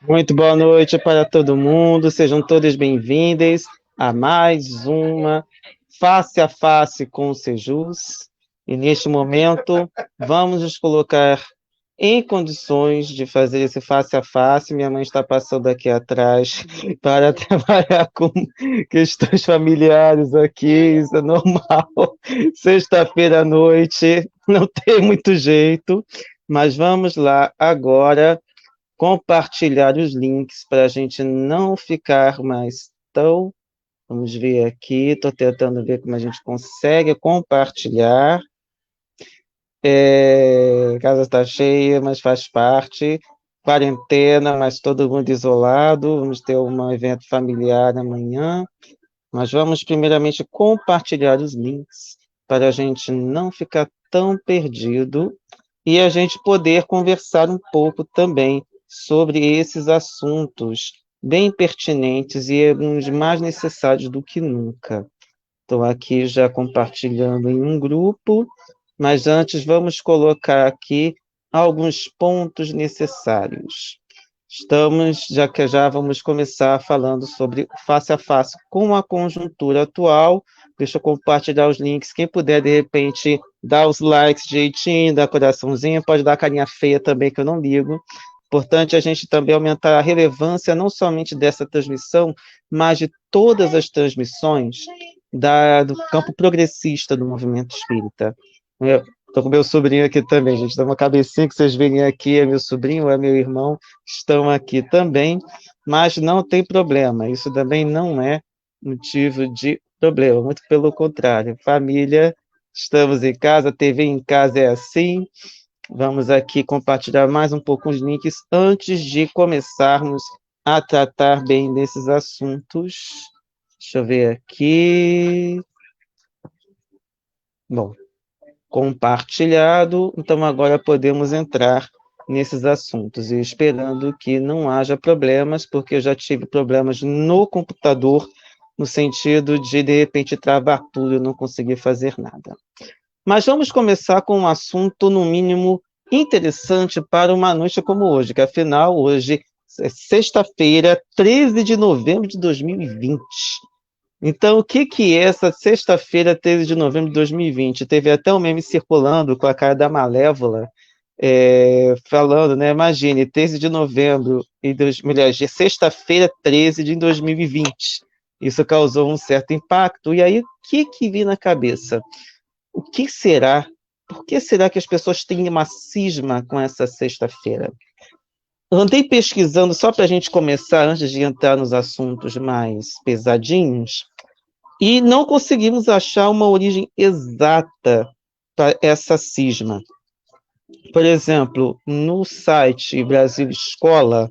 Muito boa noite para todo mundo, sejam todos bem-vindos a mais uma Face a Face com o Sejus. E neste momento, vamos nos colocar em condições de fazer esse face a face. Minha mãe está passando aqui atrás para trabalhar com questões familiares aqui, isso é normal. Sexta-feira à noite, não tem muito jeito, mas vamos lá agora compartilhar os links para a gente não ficar mais tão. Vamos ver aqui, estou tentando ver como a gente consegue compartilhar. A casa está cheia, mas faz parte. Quarentena, mas todo mundo isolado. Vamos ter um evento familiar amanhã. Mas vamos primeiramente compartilhar os links para a gente não ficar tão perdido e a gente poder conversar um pouco também sobre esses assuntos bem pertinentes e uns mais necessários do que nunca. Estou aqui já compartilhando em um grupo, mas antes vamos colocar aqui alguns pontos necessários. Já que já vamos começar falando sobre face a face com a conjuntura atual. Deixa eu compartilhar os links. Quem puder, de repente, dar os likes direitinho, dar coraçãozinho, pode dar carinha feia também, que eu não ligo. Importante a gente também aumentar a relevância, não somente dessa transmissão, mas de todas as transmissões do campo progressista do movimento espírita. Estou com meu sobrinho aqui também, gente. Dá uma cabecinha que vocês veem aqui, é meu sobrinho, é meu irmão, estão aqui também, mas não tem problema, isso também não é motivo de problema, muito pelo contrário. Família, estamos em casa, TV em casa é assim. Vamos aqui compartilhar mais um pouco os links antes de começarmos a tratar bem desses assuntos. Deixa eu ver aqui. Bom, compartilhado, então agora podemos entrar nesses assuntos, e esperando que não haja problemas, porque eu já tive problemas no computador, no sentido de repente, travar tudo e não conseguir fazer nada. Mas vamos começar com um assunto, no mínimo, interessante para uma noite como hoje, que afinal, hoje é sexta-feira, 13 de novembro de 2020. Então, o que é essa sexta-feira, 13 de novembro de 2020? Teve até um meme circulando com a cara da Malévola, falando, né? Imagine, 13 de novembro, mulher, sexta-feira, 13 de 2020. Isso causou um certo impacto. E aí, o que vi na cabeça? O que será? Por que será que as pessoas têm uma cisma com essa sexta-feira? Andei pesquisando só para a gente começar, antes de entrar nos assuntos mais pesadinhos, e não conseguimos achar uma origem exata para essa cisma. Por exemplo, no site Brasil Escola,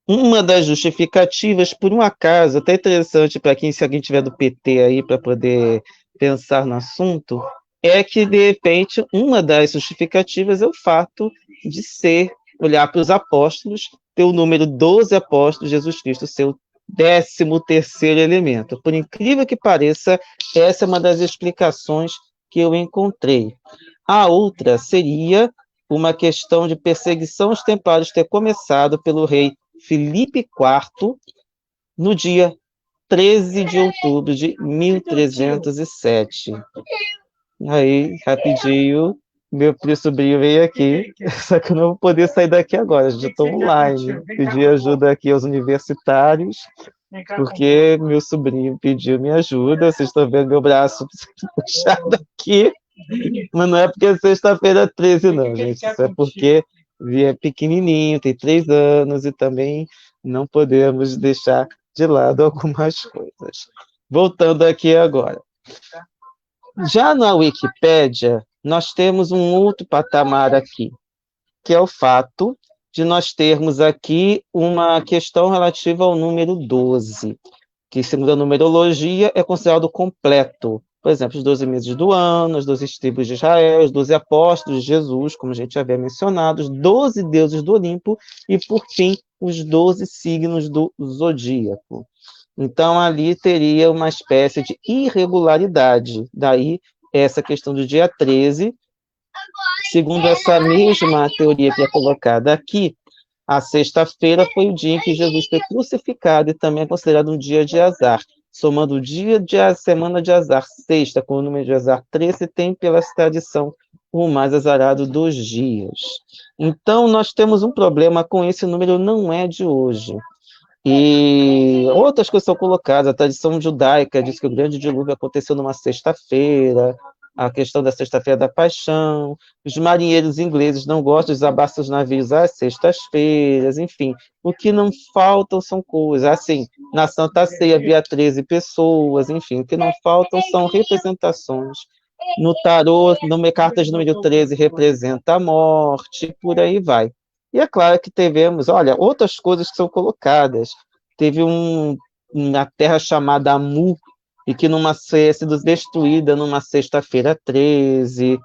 uma das justificativas, por um acaso, até interessante para quem, se alguém tiver do PT aí para poder pensar no assunto, é que, de repente, uma das justificativas é o fato de olhar para os apóstolos, ter o número 12 apóstolos, Jesus Cristo ser o 13º elemento. Por incrível que pareça, essa é uma das explicações que eu encontrei. A outra seria uma questão de perseguição aos templários ter começado pelo rei Filipe IV no dia 13 de outubro de 1307. Aí, rapidinho, meu sobrinho veio aqui, só que eu não vou poder sair daqui agora, já estou online. Pedi ajuda aqui aos universitários, porque meu sobrinho pediu minha ajuda. Vocês estão vendo meu braço puxado aqui, mas não é porque é sexta-feira 13, não, gente. Isso é porque é pequenininho, tem 3 anos, e também não podemos deixar de lado algumas coisas. Voltando aqui agora. Já na Wikipédia, nós temos um outro patamar aqui, que é o fato de nós termos aqui uma questão relativa ao número 12, que, segundo a numerologia, é considerado completo. Por exemplo, os 12 meses do ano, as 12 tribos de Israel, os 12 apóstolos de Jesus, como a gente havia mencionado, os 12 deuses do Olimpo e, por fim, os 12 signos do zodíaco. Então, ali teria uma espécie de irregularidade. Daí, essa questão do dia 13, segundo essa mesma teoria que é colocada aqui, A sexta-feira foi o dia em que Jesus foi crucificado e também é considerado um dia de azar. Somando o dia de a semana de azar, sexta, com o número de azar 13, tem pela tradição o mais azarado dos dias. Então, nós temos um problema com esse número, não é de hoje. E outras coisas são colocadas, a tradição judaica diz que o grande dilúvio aconteceu numa sexta-feira, a questão da sexta-feira da paixão, os marinheiros ingleses não gostam de desabar seus navios às sextas-feiras, enfim, o que não faltam são coisas, assim, na Santa Ceia havia 13 pessoas, enfim, o que não faltam são representações. No tarô, no carta de número 13 representa a morte, por aí vai. E é claro que tivemos, olha, outras coisas que são colocadas. Teve uma terra chamada Amu, e que numa sido destruída numa sexta-feira 13.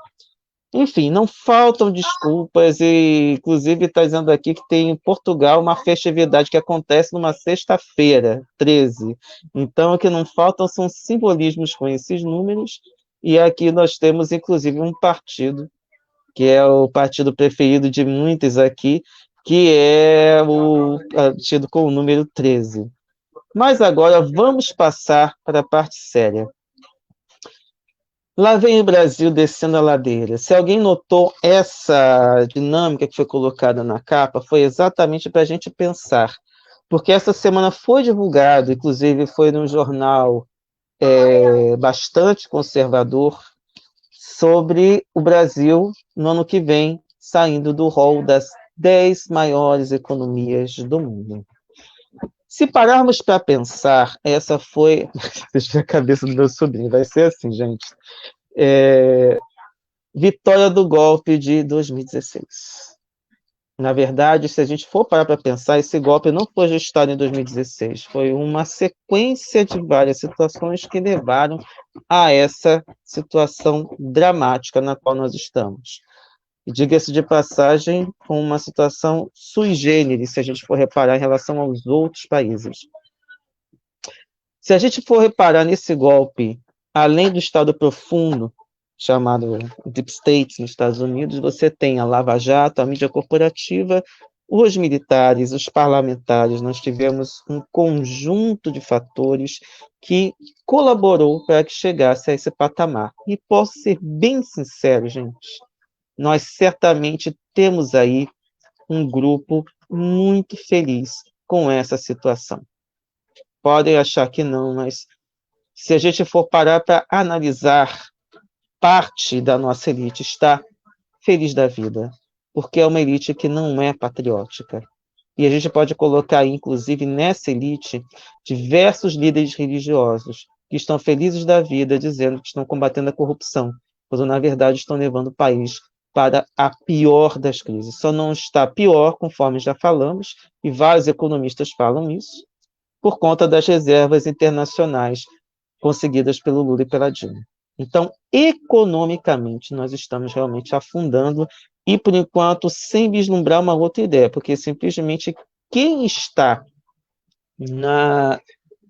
Enfim, não faltam desculpas, e inclusive está dizendo aqui que tem em Portugal uma festividade que acontece numa sexta-feira 13. Então, o que não faltam são simbolismos com esses números, e aqui nós temos, inclusive, um partido que é o partido preferido de muitos aqui, que é o partido com o número 13. Mas agora vamos passar para a parte séria. Lá vem o Brasil descendo a ladeira. Se alguém notou essa dinâmica que foi colocada na capa, foi exatamente para a gente pensar. Porque essa semana foi divulgado, inclusive foi num jornal bastante conservador, sobre o Brasil no ano que vem, saindo do rol das 10 maiores economias do mundo. Se pararmos para pensar, essa foi... Deixa a cabeça do meu sobrinho, vai ser assim, gente. Vitória do golpe de 2016. Na verdade, se a gente for parar para pensar, esse golpe não foi gestado em 2016, foi uma sequência de várias situações que levaram a essa situação dramática na qual nós estamos. E diga-se de passagem, com uma situação sui generis, se a gente for reparar em relação aos outros países. Se a gente for reparar nesse golpe, além do Estado profundo, chamado Deep State nos Estados Unidos, você tem a Lava Jato, a mídia corporativa, os militares, os parlamentares. Nós tivemos um conjunto de fatores que colaborou para que chegasse a esse patamar. E posso ser bem sincero, gente, nós certamente temos aí um grupo muito feliz com essa situação. Podem achar que não, mas se a gente for parar para analisar, parte da nossa elite está feliz da vida, porque é uma elite que não é patriótica. E a gente pode colocar, inclusive, nessa elite, diversos líderes religiosos que estão felizes da vida, dizendo que estão combatendo a corrupção, quando, na verdade, estão levando o país para a pior das crises. Só não está pior, conforme já falamos, e vários economistas falam isso, por conta das reservas internacionais conseguidas pelo Lula e pela Dilma. Então, economicamente, nós estamos realmente afundando e, por enquanto, sem vislumbrar uma outra ideia, porque simplesmente quem está na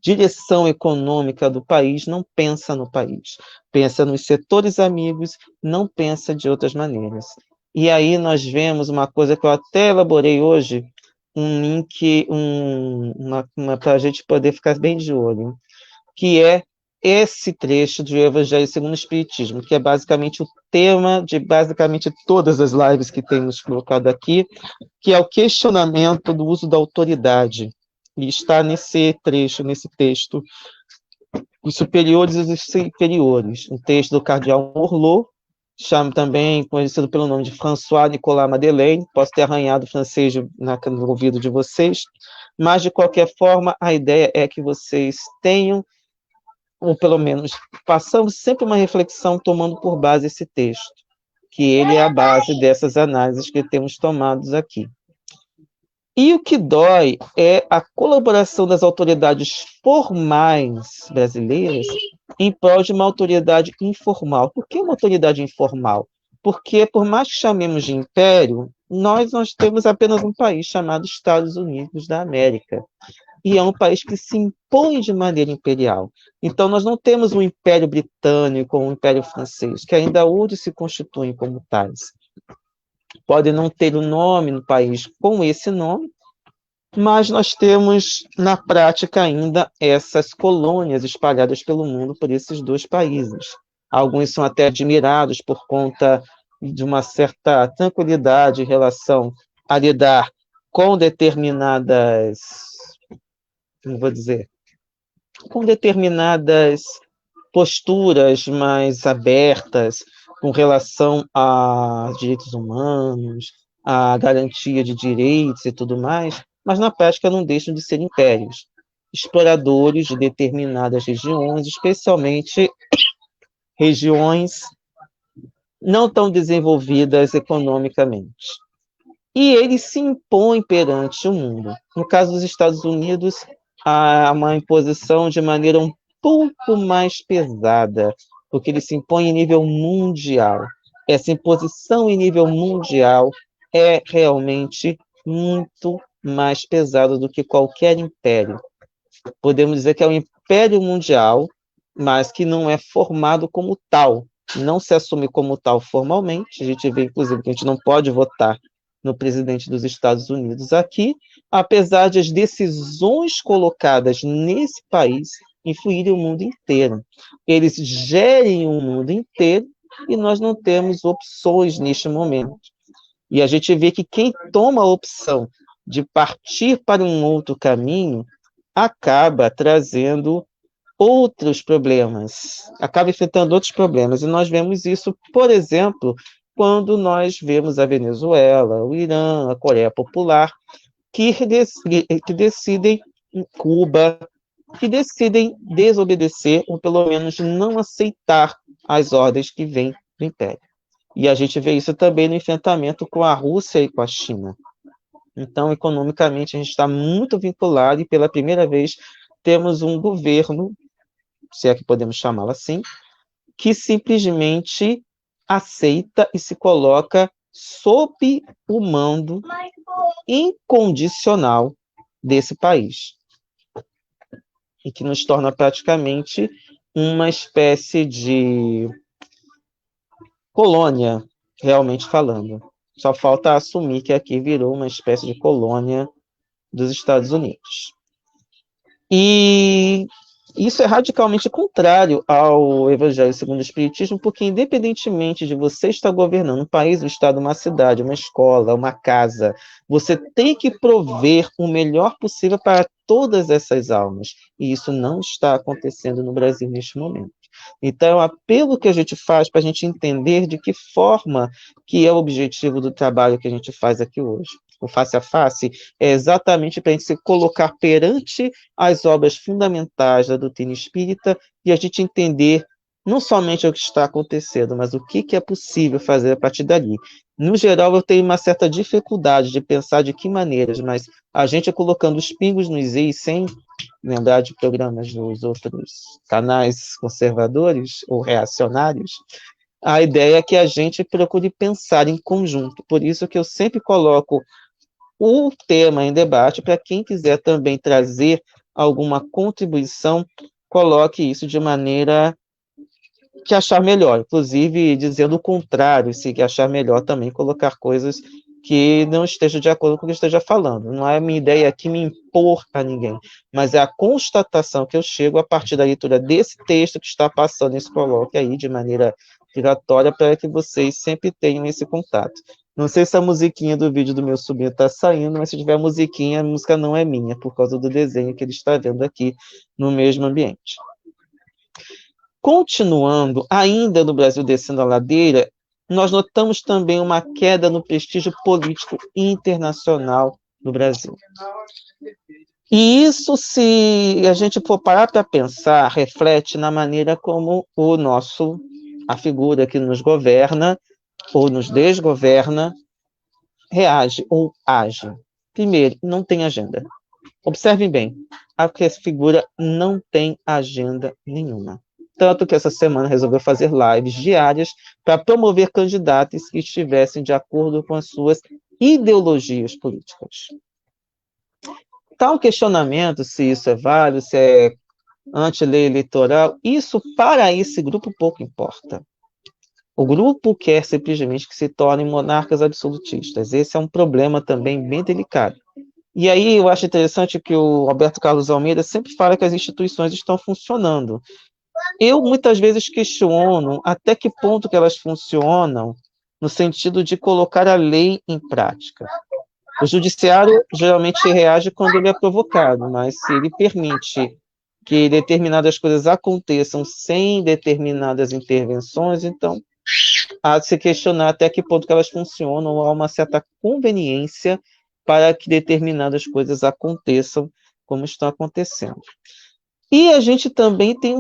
direção econômica do país não pensa no país, pensa nos setores amigos, não pensa de outras maneiras. E aí nós vemos uma coisa que eu até elaborei hoje, um link, para a gente poder ficar bem de olho, que é esse trecho do Evangelho segundo o Espiritismo, que é basicamente o tema de basicamente todas as lives que temos colocado aqui, que é o questionamento do uso da autoridade. E está nesse trecho, nesse texto, os superiores e os inferiores, um texto do cardeal Morlot, chamo também conhecido pelo nome de François Nicolas Madeleine, posso ter arranhado o francês no ouvido de vocês, mas, de qualquer forma, a ideia é que vocês tenham, ou pelo menos façamos sempre uma reflexão tomando por base esse texto, que ele é a base dessas análises que temos tomados aqui. E o que dói é a colaboração das autoridades formais brasileiras em prol de uma autoridade informal. Por que uma autoridade informal? Porque, por mais que chamemos de império, nós temos apenas um país chamado Estados Unidos da América. E é um país que se impõe de maneira imperial. Então, nós não temos um império britânico ou um império francês, que ainda hoje se constituem como tais. pode não ter o nome no país com esse nome, mas nós temos, na prática, ainda essas colônias espalhadas pelo mundo por esses dois países. Alguns são até admirados por conta de uma certa tranquilidade em relação a lidar com determinadas, como vou dizer, com determinadas posturas mais abertas com relação a direitos humanos, a garantia de direitos e tudo mais, mas na prática não deixam de ser impérios, exploradores de determinadas regiões, especialmente regiões não tão desenvolvidas economicamente. E eles se impõem perante o mundo. No caso dos Estados Unidos, há uma imposição de maneira um pouco mais pesada, porque ele se impõe em nível mundial. Essa imposição em nível mundial é realmente muito mais pesada do que qualquer império. Podemos dizer que é um império mundial, mas que não é formado como tal, não se assume como tal formalmente. A gente vê, inclusive, que a gente não pode votar no presidente dos Estados Unidos aqui, apesar de as decisões colocadas nesse país influírem o mundo inteiro. Eles gerem o mundo inteiro e nós não temos opções neste momento. E a gente vê que quem toma a opção de partir para um outro caminho acaba trazendo outros problemas, acaba enfrentando outros problemas. E nós vemos isso, por exemplo, quando nós vemos a Venezuela, o Irã, a Coreia Popular, que decidem, Cuba, que decidem desobedecer, ou pelo menos não aceitar as ordens que vêm do Império. E a gente vê isso também no enfrentamento com a Rússia e com a China. Então, economicamente, a gente está muito vinculado e, pela primeira vez, temos um governo, se é que podemos chamá-lo assim, que simplesmente aceita e se coloca sob o mando incondicional desse país, e que nos torna praticamente uma espécie de colônia, realmente falando. Só falta assumir que aqui virou uma espécie de colônia dos Estados Unidos. E isso é radicalmente contrário ao Evangelho segundo o Espiritismo, porque independentemente de você estar governando um país, um estado, uma cidade, uma escola, uma casa, você tem que prover o melhor possível para todas essas almas. E isso não está acontecendo no Brasil neste momento. Então, é um apelo que a gente faz para a gente entender de que forma que é o objetivo do trabalho que a gente faz aqui hoje. O face a face é exatamente para a gente se colocar perante as obras fundamentais da doutrina espírita e a gente entender não somente o que está acontecendo, mas o que é possível fazer a partir dali. No geral, eu tenho uma certa dificuldade de pensar de que maneiras, mas a gente colocando os pingos nos is, sem lembrar de programas dos outros canais conservadores ou reacionários, a ideia é que a gente procure pensar em conjunto. Por isso que eu sempre coloco o tema em debate, para quem quiser também trazer alguma contribuição, coloque isso de maneira que achar melhor, inclusive dizendo o contrário, se achar melhor também colocar coisas que não estejam de acordo com o que eu esteja falando. Não é a minha ideia aqui me impor a ninguém, mas é a constatação que eu chego a partir da leitura desse texto que está passando e se coloque aí de maneira giratória para que vocês sempre tenham esse contato. Não sei se a musiquinha do vídeo do meu sobrinho está saindo, mas se tiver musiquinha, a música não é minha, por causa do desenho que ele está vendo aqui no mesmo ambiente. Continuando, ainda no Brasil descendo a ladeira, nós notamos também uma queda no prestígio político internacional do Brasil. E isso, se a gente for parar para pensar, reflete na maneira como a figura que nos governa ou nos desgoverna, reage ou age. Primeiro, não tem agenda. Observem bem, a figura não tem agenda nenhuma. Tanto que essa semana resolveu fazer lives diárias para promover candidatos que estivessem de acordo com as suas ideologias políticas. Tal questionamento, se isso é válido, se é anti-lei eleitoral, isso para esse grupo pouco importa. O grupo quer simplesmente que se tornem monarcas absolutistas. Esse é um problema também bem delicado. E aí eu acho interessante que o Alberto Carlos Almeida sempre fala que as instituições estão funcionando. Eu muitas vezes questiono até que ponto que elas funcionam no sentido de colocar a lei em prática. O judiciário geralmente reage quando ele é provocado, mas se ele permite que determinadas coisas aconteçam sem determinadas intervenções, então há de se questionar até que ponto que elas funcionam, ou há uma certa conveniência para que determinadas coisas aconteçam como estão acontecendo. E a gente também tem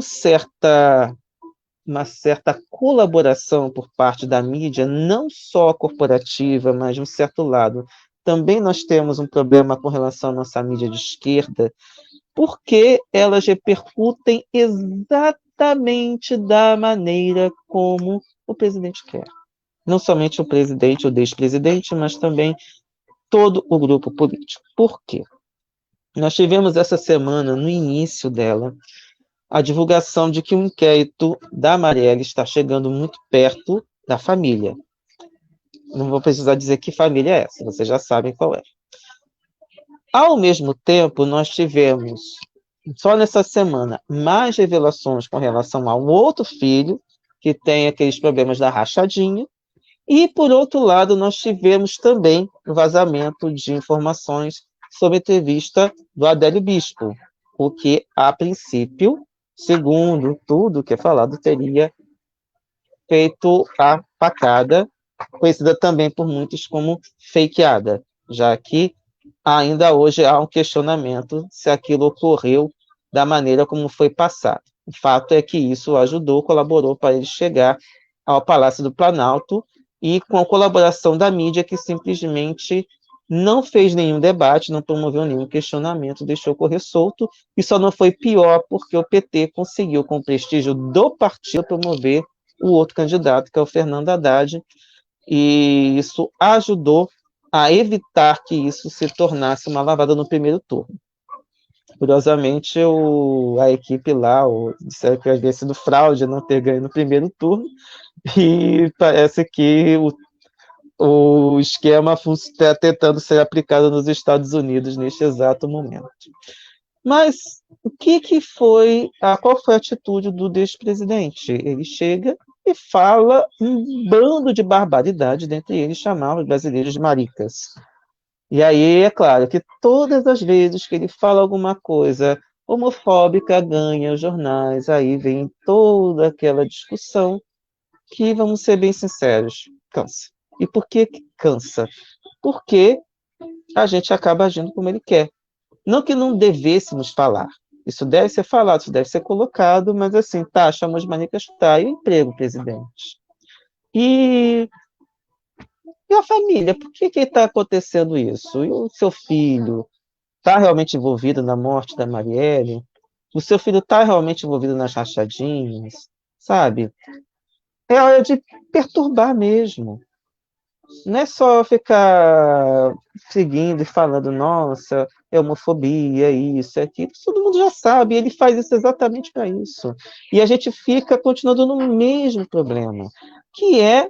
uma certa colaboração por parte da mídia, não só corporativa, mas de um certo lado. Também nós temos um problema com relação à nossa mídia de esquerda, porque elas repercutem exatamente da maneira como o presidente quer. Não somente o presidente ou despresidente, mas também todo o grupo político. Por quê? Nós tivemos essa semana, no início dela, a divulgação de que o inquérito da Marielle está chegando muito perto da família. Não vou precisar dizer que família é essa, vocês já sabem qual é. Ao mesmo tempo, nós tivemos, só nessa semana, mais revelações com relação ao outro filho, que tem aqueles problemas da rachadinha, e, por outro lado, nós tivemos também o vazamento de informações sobre a entrevista do Adélio Bispo, o que, a princípio, segundo tudo que é falado, teria feito a facada, conhecida também por muitos como fakeada, já que ainda hoje há um questionamento se aquilo ocorreu da maneira como foi passado. O fato é que isso ajudou, colaborou para ele chegar ao Palácio do Planalto e com a colaboração da mídia que simplesmente não fez nenhum debate, não promoveu nenhum questionamento, deixou correr solto, e só não foi pior porque o PT conseguiu, com o prestígio do partido, promover o outro candidato, que é o Fernando Haddad, e isso ajudou a evitar que isso se tornasse uma lavada no primeiro turno. Curiosamente, a equipe lá disseram que havia sido fraude não ter ganho no primeiro turno, e parece que o esquema está tentando ser aplicado nos Estados Unidos neste exato momento. Mas qual foi a atitude do despresidente? Ele chega e fala um bando de barbaridade, dentre eles chamar os brasileiros de maricas. E aí, é claro que todas as vezes que ele fala alguma coisa homofóbica, ganha os jornais, aí vem toda aquela discussão que, vamos ser bem sinceros, cansa. E por que cansa? Porque a gente acaba agindo como ele quer. Não que não devêssemos falar. Isso deve ser falado, isso deve ser colocado, mas assim, tá, chamamos de manicas, tá, e o emprego, presidente? E E a família, por que está acontecendo isso? E o seu filho está realmente envolvido na morte da Marielle? O seu filho está realmente envolvido nas rachadinhas? Sabe? É hora de perturbar mesmo. Não é só ficar seguindo e falando, nossa, é homofobia, isso, é aquilo. Todo mundo já sabe, ele faz isso exatamente para isso. E a gente fica continuando no mesmo problema, que é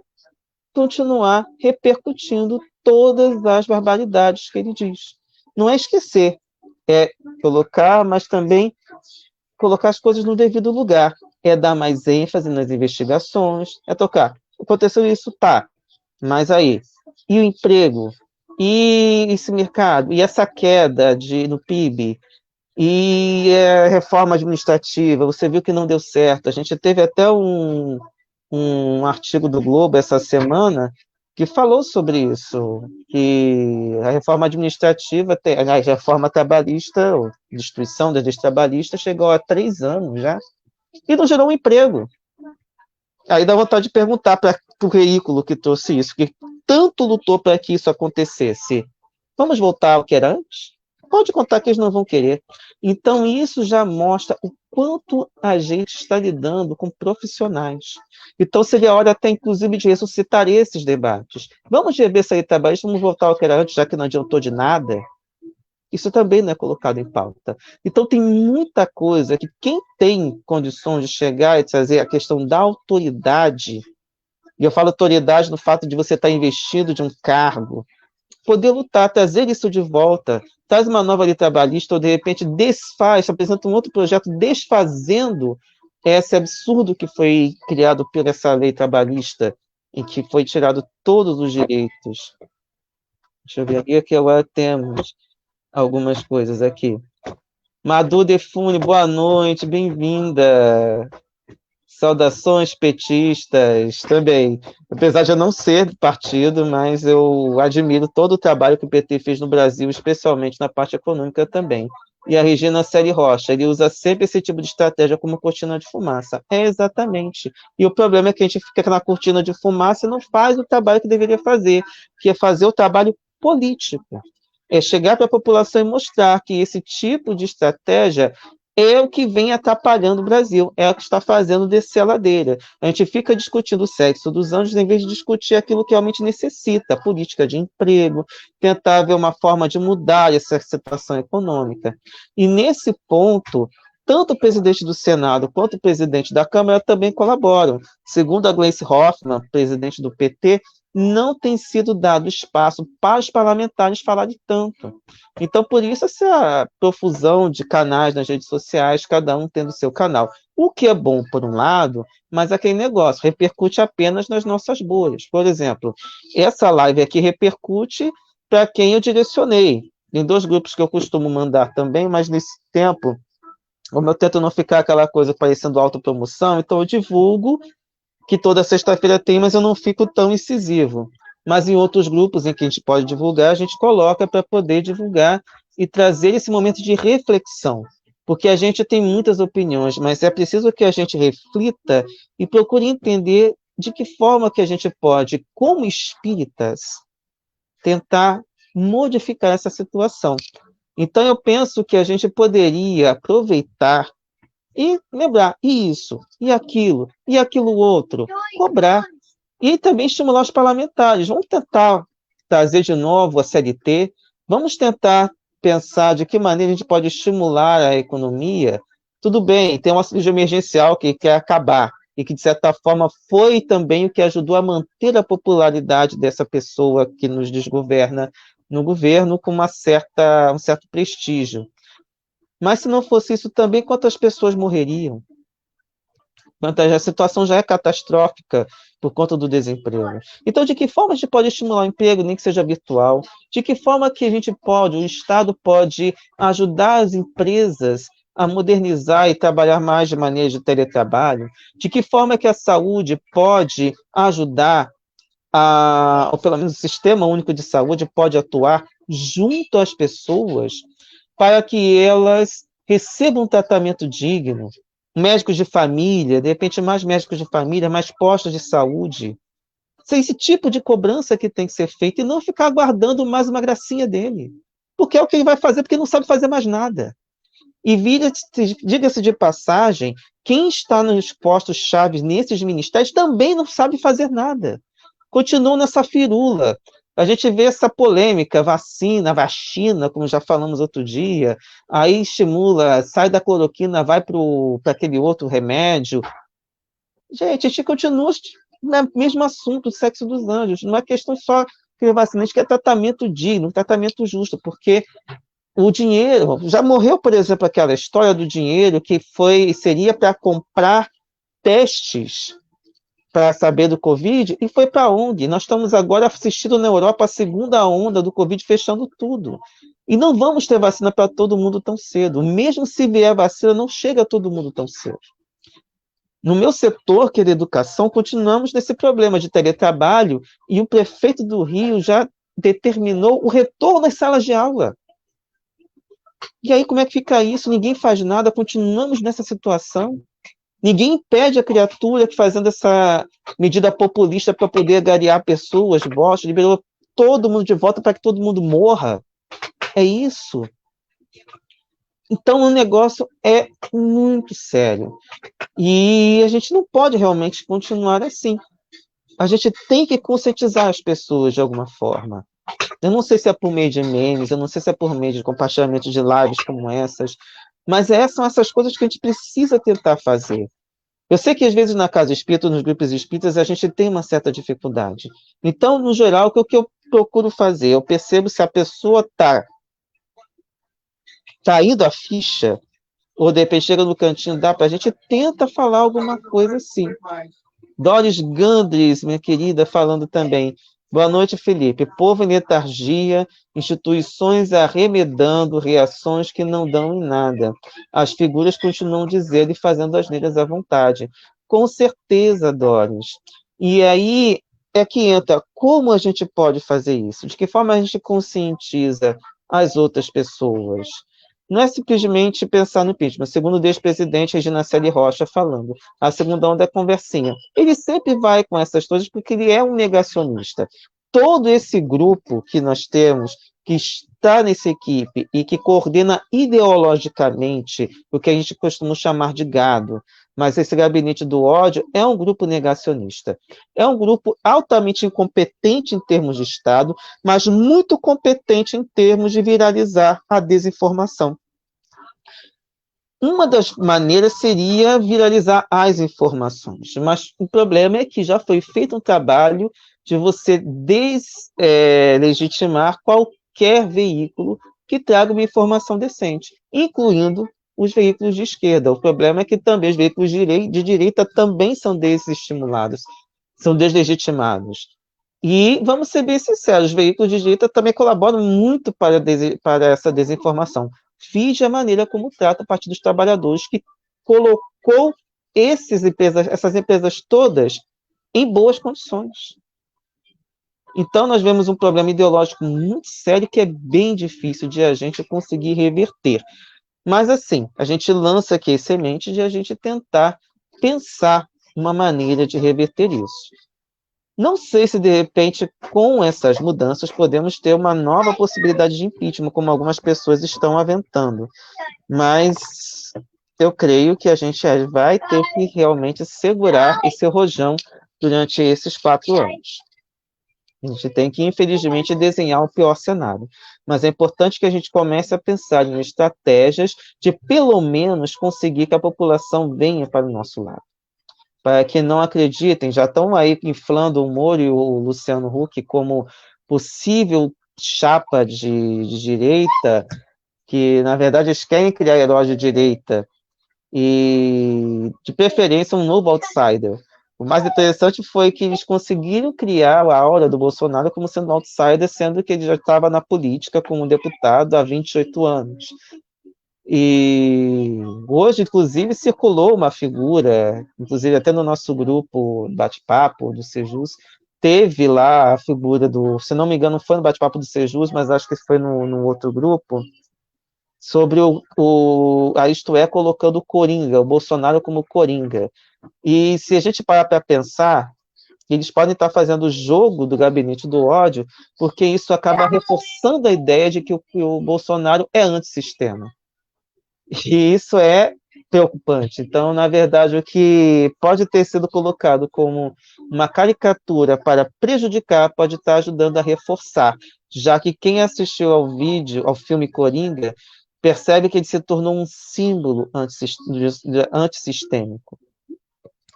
continuar repercutindo todas as barbaridades que ele diz. Não é esquecer, é colocar, mas também colocar as coisas no devido lugar. É dar mais ênfase nas investigações, é tocar. Aconteceu isso, tá, mas aí, e o emprego? E esse mercado? E essa queda no PIB? E a reforma administrativa? Você viu que não deu certo. A gente teve até um artigo do Globo essa semana que falou sobre isso, que a reforma administrativa, a reforma trabalhista, ou destruição das leis trabalhistas, chegou a 3 anos já, e não gerou um emprego. Aí dá vontade de perguntar para o veículo que trouxe isso, que tanto lutou para que isso acontecesse. Vamos voltar ao que era antes? Pode contar que eles não vão querer. Então, isso já mostra o quanto a gente está lidando com profissionais. Então, seria a hora até, inclusive, de ressuscitar esses debates. Vamos rever essa lei trabalhista, vamos voltar ao que era antes, já que não adiantou de nada. Isso também não é colocado em pauta. Então, tem muita coisa que quem tem condições de chegar e trazer a questão da autoridade E eu falo autoridade no fato de você estar investido de um cargo, poder lutar, trazer isso de volta, traz uma nova lei trabalhista, ou de repente desfaz, apresenta um outro projeto desfazendo esse absurdo que foi criado por essa lei trabalhista, em que foi tirado todos os direitos. Deixa eu ver aqui, que agora temos algumas coisas aqui. Madu Defune, boa noite, bem-vinda. Saudações petistas também. Apesar de eu não ser do partido, mas eu admiro todo o trabalho que o PT fez no Brasil, especialmente na parte econômica também. E a Regina Celi Rocha, ele usa sempre esse tipo de estratégia como cortina de fumaça. É exatamente. E o problema é que a gente fica na cortina de fumaça e não faz o trabalho que deveria fazer, que é fazer o trabalho político. É chegar para a população e mostrar que esse tipo de estratégia é o que vem atrapalhando o Brasil, é o que está fazendo descer a ladeira. A gente fica discutindo o sexo dos anjos em vez de discutir aquilo que realmente necessita, a política de emprego, tentar ver uma forma de mudar essa situação econômica. E nesse ponto, tanto o presidente do Senado quanto o presidente da Câmara também colaboram. Segundo a Gleice Hoffmann, presidente do PT, não tem sido dado espaço para os parlamentares falarem tanto. Então, por isso, essa profusão de canais nas redes sociais, cada um tendo seu canal. O que é bom, por um lado, mas aquele negócio repercute apenas nas nossas bolhas. Por exemplo, essa live aqui repercute para quem eu direcionei. Em 2 grupos que eu costumo mandar também, mas nesse tempo, como eu tento não ficar aquela coisa parecendo autopromoção, então eu divulgo que toda sexta-feira tem, mas eu não fico tão incisivo. Mas em outros grupos em que a gente pode divulgar, a gente coloca para poder divulgar e trazer esse momento de reflexão. Porque a gente tem muitas opiniões, mas é preciso que a gente reflita e procure entender de que forma que a gente pode, como espíritas, tentar modificar essa situação. Então, eu penso que a gente poderia aproveitar e lembrar isso, e aquilo outro, cobrar. E também estimular os parlamentares. Vamos tentar trazer de novo a CLT, vamos tentar pensar de que maneira a gente pode estimular a economia. Tudo bem, tem um auxílio emergencial que quer acabar, e que, de certa forma, foi também o que ajudou a manter a popularidade dessa pessoa que nos desgoverna no governo com um certo prestígio. Mas se não fosse isso também, quantas pessoas morreriam? A situação já é catastrófica por conta do desemprego. Então, de que forma a gente pode estimular o emprego, nem que seja virtual? De que forma que a gente pode, o Estado pode ajudar as empresas a modernizar e trabalhar mais de maneira de teletrabalho? De que forma que a saúde pode ajudar, ou pelo menos o Sistema Único de Saúde pode atuar junto às pessoas para que elas recebam um tratamento digno, médicos de família, de repente mais médicos de família, mais postos de saúde. Esse tipo de cobrança que tem que ser feita e não ficar aguardando mais uma gracinha dele. Porque é o que ele vai fazer, porque não sabe fazer mais nada. E diga-se de passagem, quem está nos postos chaves nesses ministérios também não sabe fazer nada. Continuam nessa firula. A gente vê essa polêmica, vacina, como já falamos outro dia, aí estimula, sai da cloroquina, vai para aquele outro remédio. Gente, a gente continua no mesmo assunto, sexo dos anjos. Não é questão só que vacina, a gente quer tratamento digno, tratamento justo, porque o dinheiro, já morreu, por exemplo, aquela história do dinheiro que seria para comprar testes para saber do Covid, e foi para onde? Nós estamos agora assistindo na Europa a segunda onda do Covid, fechando tudo. E não vamos ter vacina para todo mundo tão cedo. Mesmo se vier vacina, não chega a todo mundo tão cedo. No meu setor, que é da educação, continuamos nesse problema de teletrabalho, e o prefeito do Rio já determinou o retorno às salas de aula. E aí, como é que fica isso? Ninguém faz nada, continuamos nessa situação. Ninguém impede a criatura que fazendo essa medida populista para poder agariar pessoas, votos, liberou todo mundo de volta para que todo mundo morra. É isso. Então, o negócio é muito sério. E a gente não pode realmente continuar assim. A gente tem que conscientizar as pessoas de alguma forma. Eu não sei se é por meio de memes, eu não sei se é por meio de compartilhamento de lives como essas, mas são essas coisas que a gente precisa tentar fazer. Eu sei que às vezes na casa espírita, nos grupos espíritas, a gente tem uma certa dificuldade. Então, no geral, o que eu procuro fazer? Eu percebo se a pessoa está indo a ficha, ou de repente chega no cantinho, dá para a gente tenta falar alguma coisa assim. Doris Gandres, minha querida, falando também. Boa noite, Felipe. Povo em letargia, instituições arremedando, reações que não dão em nada. As figuras continuam dizendo e fazendo as neiras à vontade. Com certeza, Doris. E aí é que entra como a gente pode fazer isso? De que forma a gente conscientiza as outras pessoas? Não é simplesmente pensar no impeachment. Segundo o ex-presidente Regina Celi Rocha falando, a segunda onda é conversinha. Ele sempre vai com essas coisas porque ele é um negacionista. Todo esse grupo que nós temos, que está nessa equipe e que coordena ideologicamente o que a gente costuma chamar de gado, mas esse gabinete do ódio é um grupo negacionista. É um grupo altamente incompetente em termos de Estado, mas muito competente em termos de viralizar a desinformação. Uma das maneiras seria viralizar as informações, mas o problema é que já foi feito um trabalho de você deslegitimar qualquer veículo que traga uma informação decente, incluindo os veículos de esquerda. O problema é que também os veículos de direita também são desestimulados, são deslegitimados. E vamos ser bem sinceros, os veículos de direita também colaboram muito para essa desinformação. Vide a maneira como trata o Partido dos Trabalhadores, que colocou essas empresas todas em boas condições. Então, nós vemos um problema ideológico muito sério que é bem difícil de a gente conseguir reverter. Mas, assim, a gente lança aqui as sementes de a gente tentar pensar uma maneira de reverter isso. Não sei se, de repente, com essas mudanças, podemos ter uma nova possibilidade de impeachment, como algumas pessoas estão aventando. Mas eu creio que a gente vai ter que realmente segurar esse rojão durante esses 4 anos. A gente tem que, infelizmente, desenhar o pior cenário. Mas é importante que a gente comece a pensar em estratégias de, pelo menos, conseguir que a população venha para o nosso lado. Para que não acreditem, já estão aí inflando o Moro e o Luciano Huck como possível chapa de direita, que, na verdade, eles querem criar heróis de direita, e, de preferência, um novo outsider. O mais interessante foi que eles conseguiram criar a aura do Bolsonaro como sendo um outsider, sendo que ele já estava na política como deputado há 28 anos. E hoje, inclusive, circulou uma figura, inclusive até no nosso grupo bate-papo do Sejus, teve lá a figura do, se não me engano, não foi no bate-papo do Sejus, mas acho que foi no outro grupo, sobre a Isto É colocando o Coringa, o Bolsonaro como Coringa. E se a gente parar para pensar, eles podem estar fazendo o jogo do gabinete do ódio, porque isso acaba reforçando a ideia de que o Bolsonaro é antissistema. E isso é preocupante. Então, na verdade, o que pode ter sido colocado como uma caricatura para prejudicar pode estar ajudando a reforçar, já que quem assistiu ao filme Coringa, percebe que ele se tornou um símbolo antissistêmico.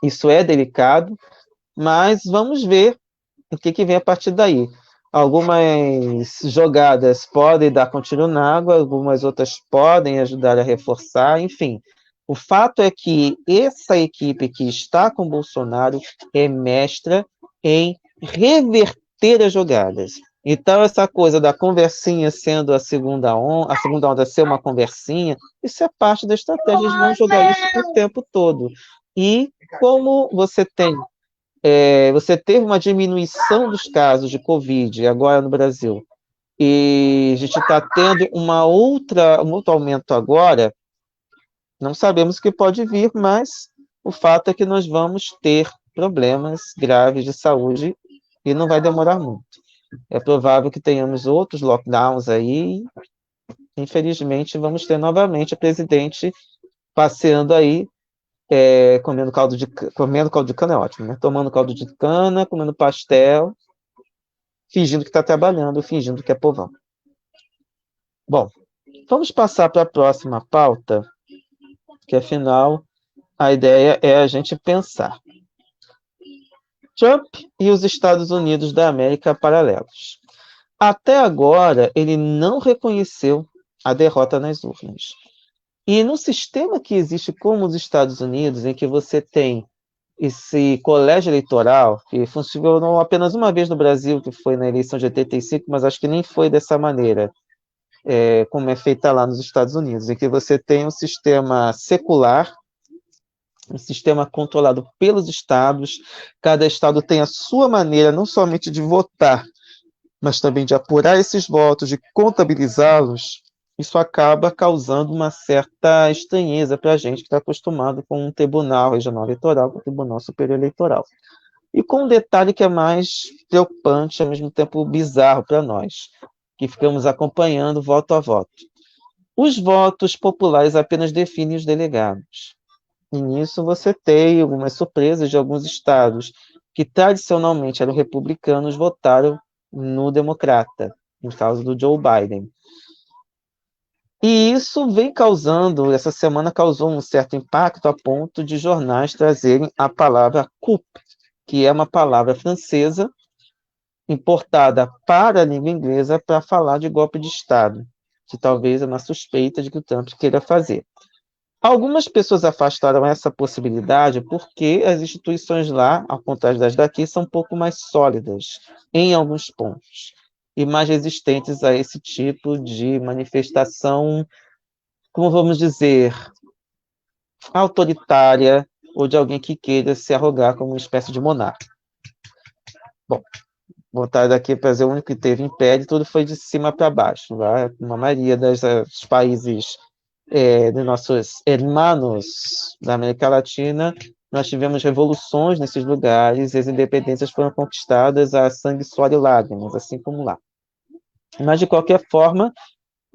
Isso é delicado, mas vamos ver o que vem a partir daí. Algumas jogadas podem dar com tiro na água, algumas outras podem ajudar a reforçar, enfim. O fato é que essa equipe que está com Bolsonaro é mestra em reverter as jogadas. Então, essa coisa da conversinha sendo a segunda onda ser uma conversinha, isso é parte da estratégia, eles vão jogar isso o tempo todo. E como você teve uma diminuição dos casos de Covid agora no Brasil, e a gente está tendo um outro aumento agora, não sabemos o que pode vir, mas o fato é que nós vamos ter problemas graves de saúde e não vai demorar muito. É provável que tenhamos outros lockdowns aí, infelizmente vamos ter novamente o presidente passeando aí, comendo caldo de cana é ótimo, né? Tomando caldo de cana, comendo pastel, fingindo que está trabalhando, fingindo que é povão. Bom, vamos passar para a próxima pauta, que afinal a ideia é a gente pensar. Trump e os Estados Unidos da América paralelos. Até agora, ele não reconheceu a derrota nas urnas. E no sistema que existe como os Estados Unidos, em que você tem esse colégio eleitoral, que funcionou apenas uma vez no Brasil, que foi na eleição de 85, mas acho que nem foi dessa maneira, como é feita lá nos Estados Unidos, em que você tem um sistema secular, um sistema controlado pelos estados, cada estado tem a sua maneira, não somente de votar, mas também de apurar esses votos, de contabilizá-los. Isso acaba causando uma certa estranheza para a gente que está acostumado com um tribunal regional eleitoral, com o Tribunal Superior Eleitoral. E com um detalhe que é mais preocupante, ao mesmo tempo bizarro para nós, que ficamos acompanhando voto a voto. Os votos populares apenas definem os delegados. E nisso você tem algumas surpresas de alguns estados que tradicionalmente eram republicanos votaram no democrata, no caso do Joe Biden. E isso vem causando, essa semana causou um certo impacto a ponto de jornais trazerem a palavra coup, que é uma palavra francesa importada para a língua inglesa para falar de golpe de Estado, que talvez é uma suspeita de que o Trump queira fazer. Algumas pessoas afastaram essa possibilidade porque as instituições lá, ao contrário das daqui, são um pouco mais sólidas em alguns pontos e mais resistentes a esse tipo de manifestação, como vamos dizer, autoritária ou de alguém que queira se arrogar como uma espécie de monarca. Bom, voltar daqui para o único que teve império, tudo foi de cima para baixo. Lá, uma maioria dos países de nossos hermanos da América Latina, nós tivemos revoluções nesses lugares e as independências foram conquistadas a sangue, suor e lágrimas, assim como lá. Mas, de qualquer forma,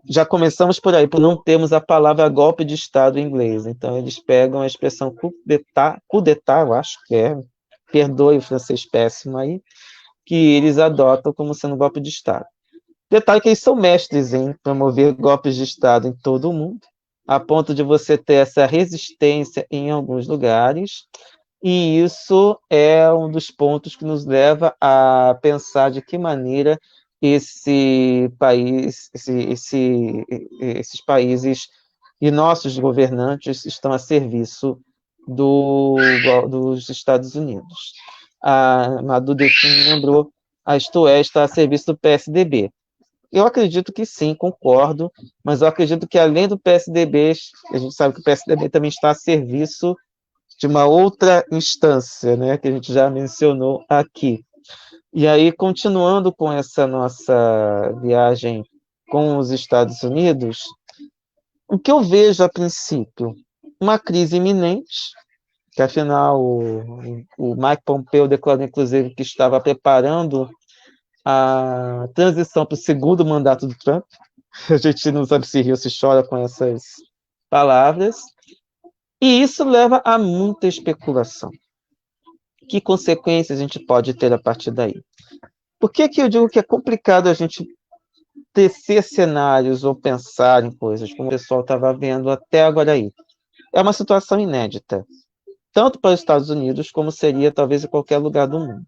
já começamos por aí, por não termos a palavra golpe de Estado em inglês. Então, eles pegam a expressão coup d'etat, eu acho que é, perdoe o francês péssimo aí, que eles adotam como sendo golpe de Estado. Detalhe que eles são mestres em promover golpes de Estado em todo o mundo, a ponto de você ter essa resistência em alguns lugares, e isso é um dos pontos que nos leva a pensar de que maneira esse país, esses países e nossos governantes estão a serviço dos Estados Unidos. A Madu Define lembrou, a Isto É está a serviço do PSDB. Eu acredito que sim, concordo, mas eu acredito que além do PSDB, a gente sabe que o PSDB também está a serviço de uma outra instância, né, que a gente já mencionou aqui. E aí, continuando com essa nossa viagem com os Estados Unidos, o que eu vejo a princípio? Uma crise iminente, que afinal o Mike Pompeo declarou, inclusive, que estava preparando a transição para o segundo mandato do Trump. A gente não sabe se ri ou se chora com essas palavras. E isso leva a muita especulação. Que consequências a gente pode ter a partir daí? Por que eu digo que é complicado a gente tecer cenários ou pensar em coisas, como o pessoal estava vendo até agora aí? É uma situação inédita, tanto para os Estados Unidos como seria talvez em qualquer lugar do mundo.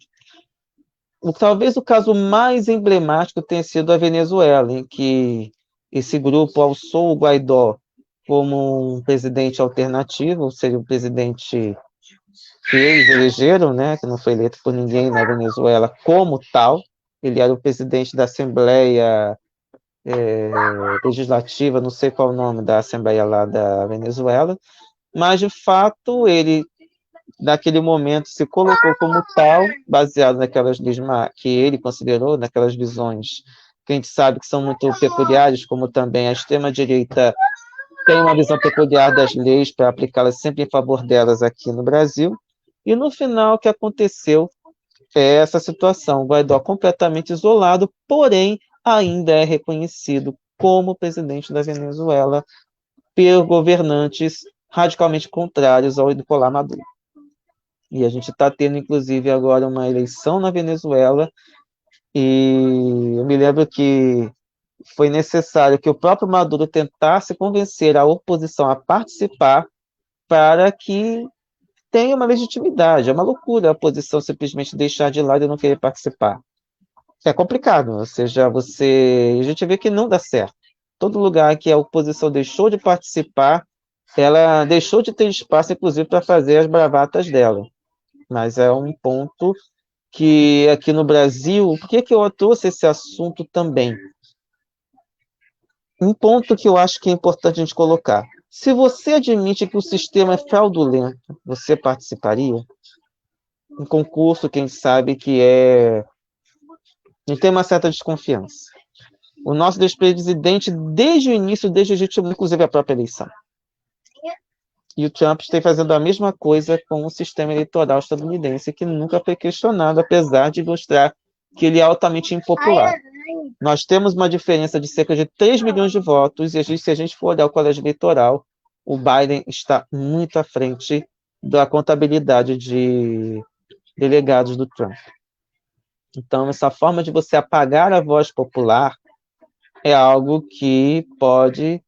Talvez o caso mais emblemático tenha sido a Venezuela, em que esse grupo alçou o Guaidó como um presidente alternativo, ou seja, o presidente que eles elegeram, né, que não foi eleito por ninguém na Venezuela como tal. Ele era o presidente da Assembleia Legislativa, não sei qual o nome da Assembleia lá da Venezuela, mas de fato ele naquele momento se colocou como tal, baseado naquelas leis que ele considerou, naquelas visões que a gente sabe que são muito peculiares, como também a extrema-direita tem uma visão peculiar das leis para aplicá-las sempre em favor delas aqui no Brasil. E no final, o que aconteceu é essa situação, o Guaidó completamente isolado, porém ainda é reconhecido como presidente da Venezuela por governantes radicalmente contrários ao Nicolás Maduro. E a gente está tendo, inclusive, agora uma eleição na Venezuela, e eu me lembro que foi necessário que o próprio Maduro tentasse convencer a oposição a participar para que tenha uma legitimidade. É uma loucura a oposição simplesmente deixar de lado e não querer participar. É complicado, ou seja, a gente vê que não dá certo. Todo lugar que a oposição deixou de participar, ela deixou de ter espaço, inclusive, para fazer as bravatas dela. Mas é um ponto que aqui no Brasil, por que eu trouxe esse assunto também? Um ponto que eu acho que é importante a gente colocar. Se você admite que o sistema é fraudulento, você participaria? Um concurso, quem sabe, que a gente tem uma certa desconfiança. O nosso ex-presidente, desde o início, deslegitimou, inclusive, a própria eleição. E o Trump está fazendo a mesma coisa com o sistema eleitoral estadunidense, que nunca foi questionado, apesar de mostrar que ele é altamente impopular. Nós temos uma diferença de cerca de 3 milhões de votos, e se a gente for olhar o colégio eleitoral, o Biden está muito à frente da contabilidade de delegados do Trump. Então, essa forma de você apagar a voz popular é algo que pode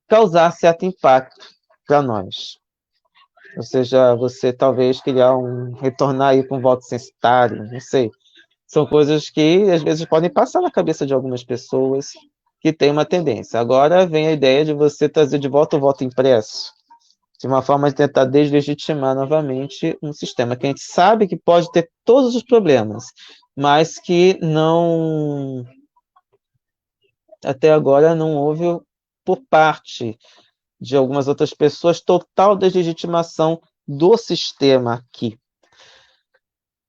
causar certo impacto para nós. Ou seja, você talvez retornar aí com um voto censitário, não sei. São coisas que às vezes podem passar na cabeça de algumas pessoas que têm uma tendência. Agora vem a ideia de você trazer de volta o voto impresso, de uma forma de tentar deslegitimar novamente um sistema que a gente sabe que pode ter todos os problemas, mas que não, até agora não houve por parte de algumas outras pessoas total deslegitimação do sistema aqui.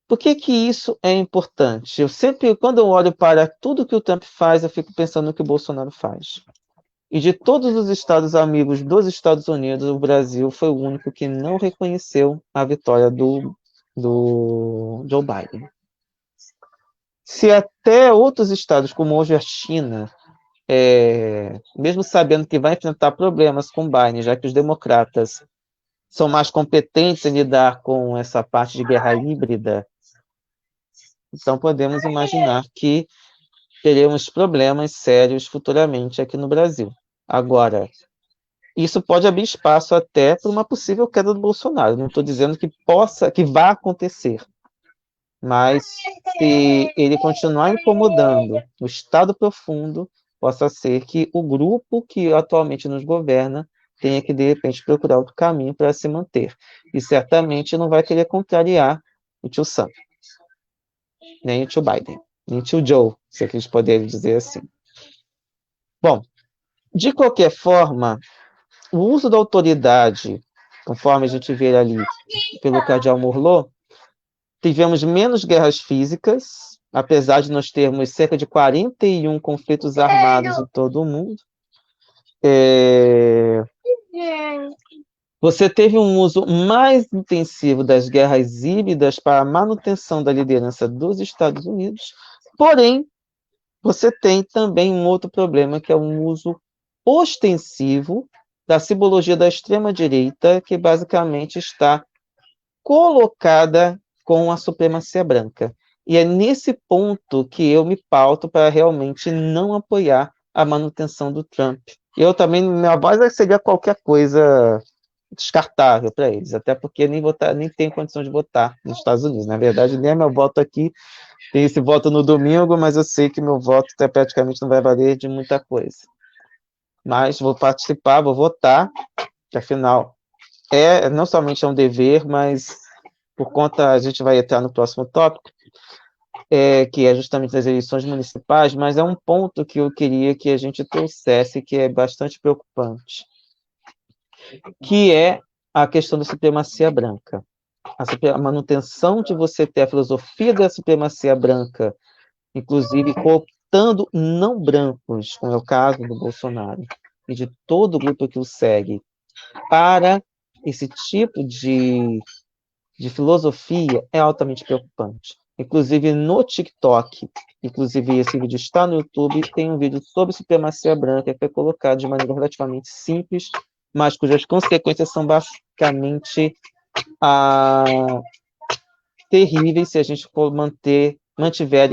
Por que isso é importante? Eu sempre, quando eu olho para tudo que o Trump faz, eu fico pensando no que o Bolsonaro faz. E de todos os estados amigos dos Estados Unidos, o Brasil foi o único que não reconheceu a vitória do Joe Biden. Se até outros estados, como hoje a China, mesmo sabendo que vai enfrentar problemas com Biden, já que os democratas são mais competentes em lidar com essa parte de guerra híbrida, então podemos imaginar que teremos problemas sérios futuramente aqui no Brasil. Agora, isso pode abrir espaço até para uma possível queda do Bolsonaro. Não estou dizendo que vá acontecer, mas se ele continuar incomodando o Estado profundo, possa ser que o grupo que atualmente nos governa tenha que, de repente, procurar outro caminho para se manter. E certamente não vai querer contrariar o tio Sam, nem o tio Biden, nem o tio Joe, se eles poderem dizer assim. Bom, de qualquer forma, o uso da autoridade, conforme a gente vê ali pelo cardeal Morlot, tivemos menos guerras físicas, apesar de nós termos cerca de 41 conflitos armados em todo o mundo. Você teve um uso mais intensivo das guerras híbridas para a manutenção da liderança dos Estados Unidos, porém, você tem também um outro problema, que é um uso ostensivo da simbologia da extrema-direita, que basicamente está colocada com a supremacia branca. E é nesse ponto que eu me pauto para realmente não apoiar a manutenção do Trump. Eu também, minha voz seria qualquer coisa descartável para eles, até porque nem tenho condição de votar nos Estados Unidos. Na verdade, nem é meu voto aqui, tem esse voto no domingo, mas eu sei que meu voto praticamente não vai valer de muita coisa. Mas vou participar, vou votar, que afinal não somente é um dever, mas por conta, a gente vai entrar no próximo tópico, que é justamente as eleições municipais, mas é um ponto que eu queria que a gente trouxesse, que é bastante preocupante, que é a questão da supremacia branca. A manutenção de você ter a filosofia da supremacia branca, inclusive cooptando não brancos, como é o caso do Bolsonaro, e de todo o grupo que o segue, para esse tipo de filosofia é altamente preocupante. Inclusive no TikTok, inclusive esse vídeo está no YouTube, tem um vídeo sobre supremacia branca que foi colocado de maneira relativamente simples, mas cujas consequências são basicamente terríveis se a gente for mantiver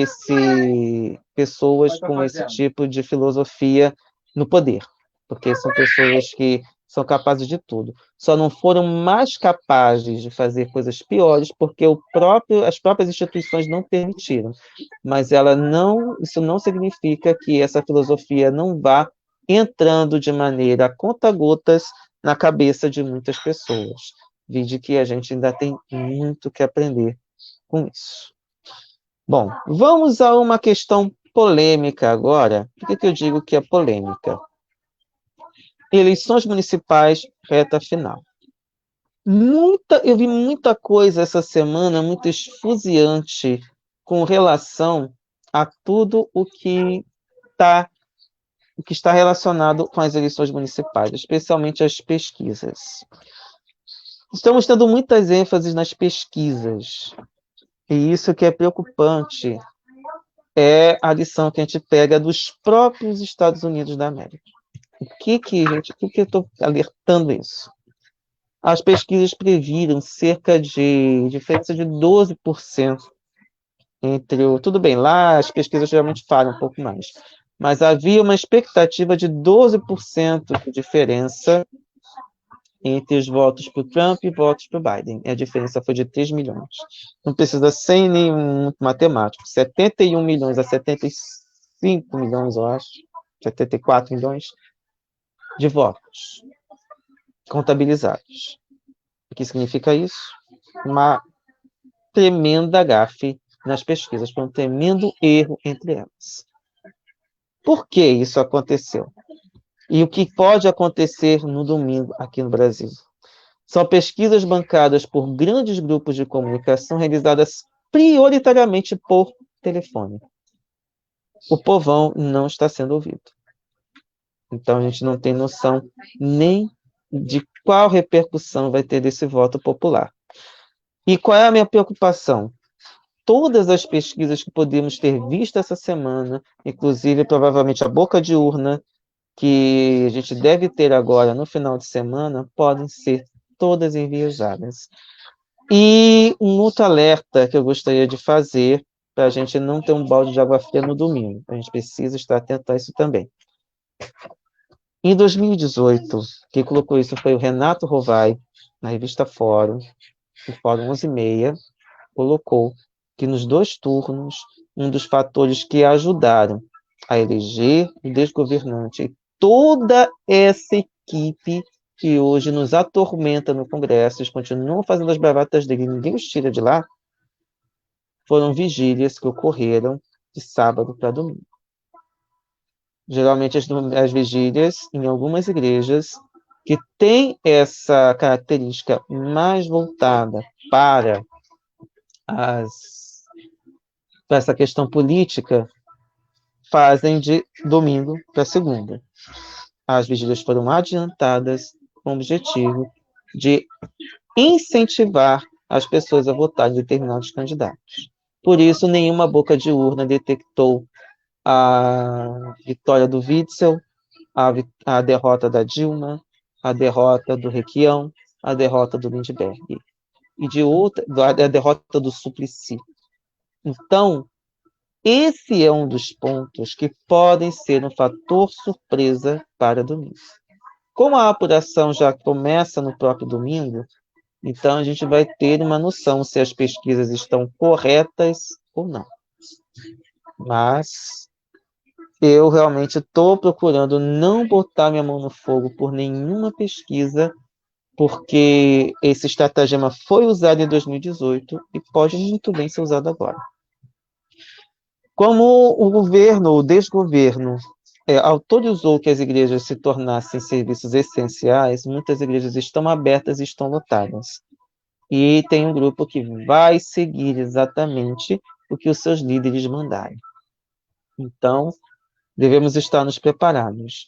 pessoas com esse tipo de filosofia no poder, porque são pessoas que são capazes de tudo. Só não foram mais capazes de fazer coisas piores porque as próprias instituições não permitiram. Mas isso não significa que essa filosofia não vá entrando de maneira a conta-gotas na cabeça de muitas pessoas. Vide que a gente ainda tem muito que aprender com isso. Bom, vamos a uma questão polêmica agora. Por que eu digo que é polêmica? Eleições municipais, reta final. Eu vi muita coisa essa semana, muito esfuziante, com relação a tudo o que está relacionado com as eleições municipais, especialmente as pesquisas. Estamos tendo muitas ênfases nas pesquisas, e isso que é preocupante é a lição que a gente pega dos próprios Estados Unidos da América. Por que eu estou alertando isso? As pesquisas previram cerca de diferença de 12% entre o... Tudo bem, lá as pesquisas geralmente falam um pouco mais, mas havia uma expectativa de 12% de diferença entre os votos para o Trump e votos para o Biden. A diferença foi de 3 milhões. Não precisa ser nenhum matemático. 71 milhões a 75 milhões, eu acho, 74 milhões de votos contabilizados. O que significa isso? Uma tremenda gafe nas pesquisas, foi um tremendo erro entre elas. Por que isso aconteceu? E o que pode acontecer no domingo aqui no Brasil? São pesquisas bancadas por grandes grupos de comunicação realizadas prioritariamente por telefone. O povão não está sendo ouvido. Então, a gente não tem noção nem de qual repercussão vai ter desse voto popular. E qual é a minha preocupação? Todas as pesquisas que podemos ter visto essa semana, inclusive provavelmente a boca de urna, que a gente deve ter agora no final de semana, podem ser todas enviesadas. E um outro alerta que eu gostaria de fazer, para a gente não ter um balde de água fria no domingo. A gente precisa estar atento a isso também. Em 2018, quem colocou isso foi o Renato Rovai, na revista Fórum, o Fórum 11:30, colocou que nos 2 turnos, um dos fatores que ajudaram a eleger o desgovernante e toda essa equipe que hoje nos atormenta no Congresso, eles continuam fazendo as bravatas dele, ninguém os tira de lá, foram vigílias que ocorreram de sábado para domingo. Geralmente as vigílias, em algumas igrejas, que têm essa característica mais voltada para essa questão política, fazem de domingo para segunda. As vigílias foram adiantadas com o objetivo de incentivar as pessoas a votarem em determinados candidatos. Por isso, nenhuma boca de urna detectou a vitória do Witzel, a derrota da Dilma, a derrota do Requião, a derrota do Lindbergh a derrota do Suplicy. Então, esse é um dos pontos que podem ser um fator surpresa para domingo. Como a apuração já começa no próprio domingo, então a gente vai ter uma noção se as pesquisas estão corretas ou não. Mas eu realmente estou procurando não botar minha mão no fogo por nenhuma pesquisa, porque esse estratagema foi usado em 2018 e pode muito bem ser usado agora. Como o desgoverno, autorizou que as igrejas se tornassem serviços essenciais, muitas igrejas estão abertas e estão lotadas. E tem um grupo que vai seguir exatamente o que os seus líderes mandarem. Então, devemos estar nos preparados.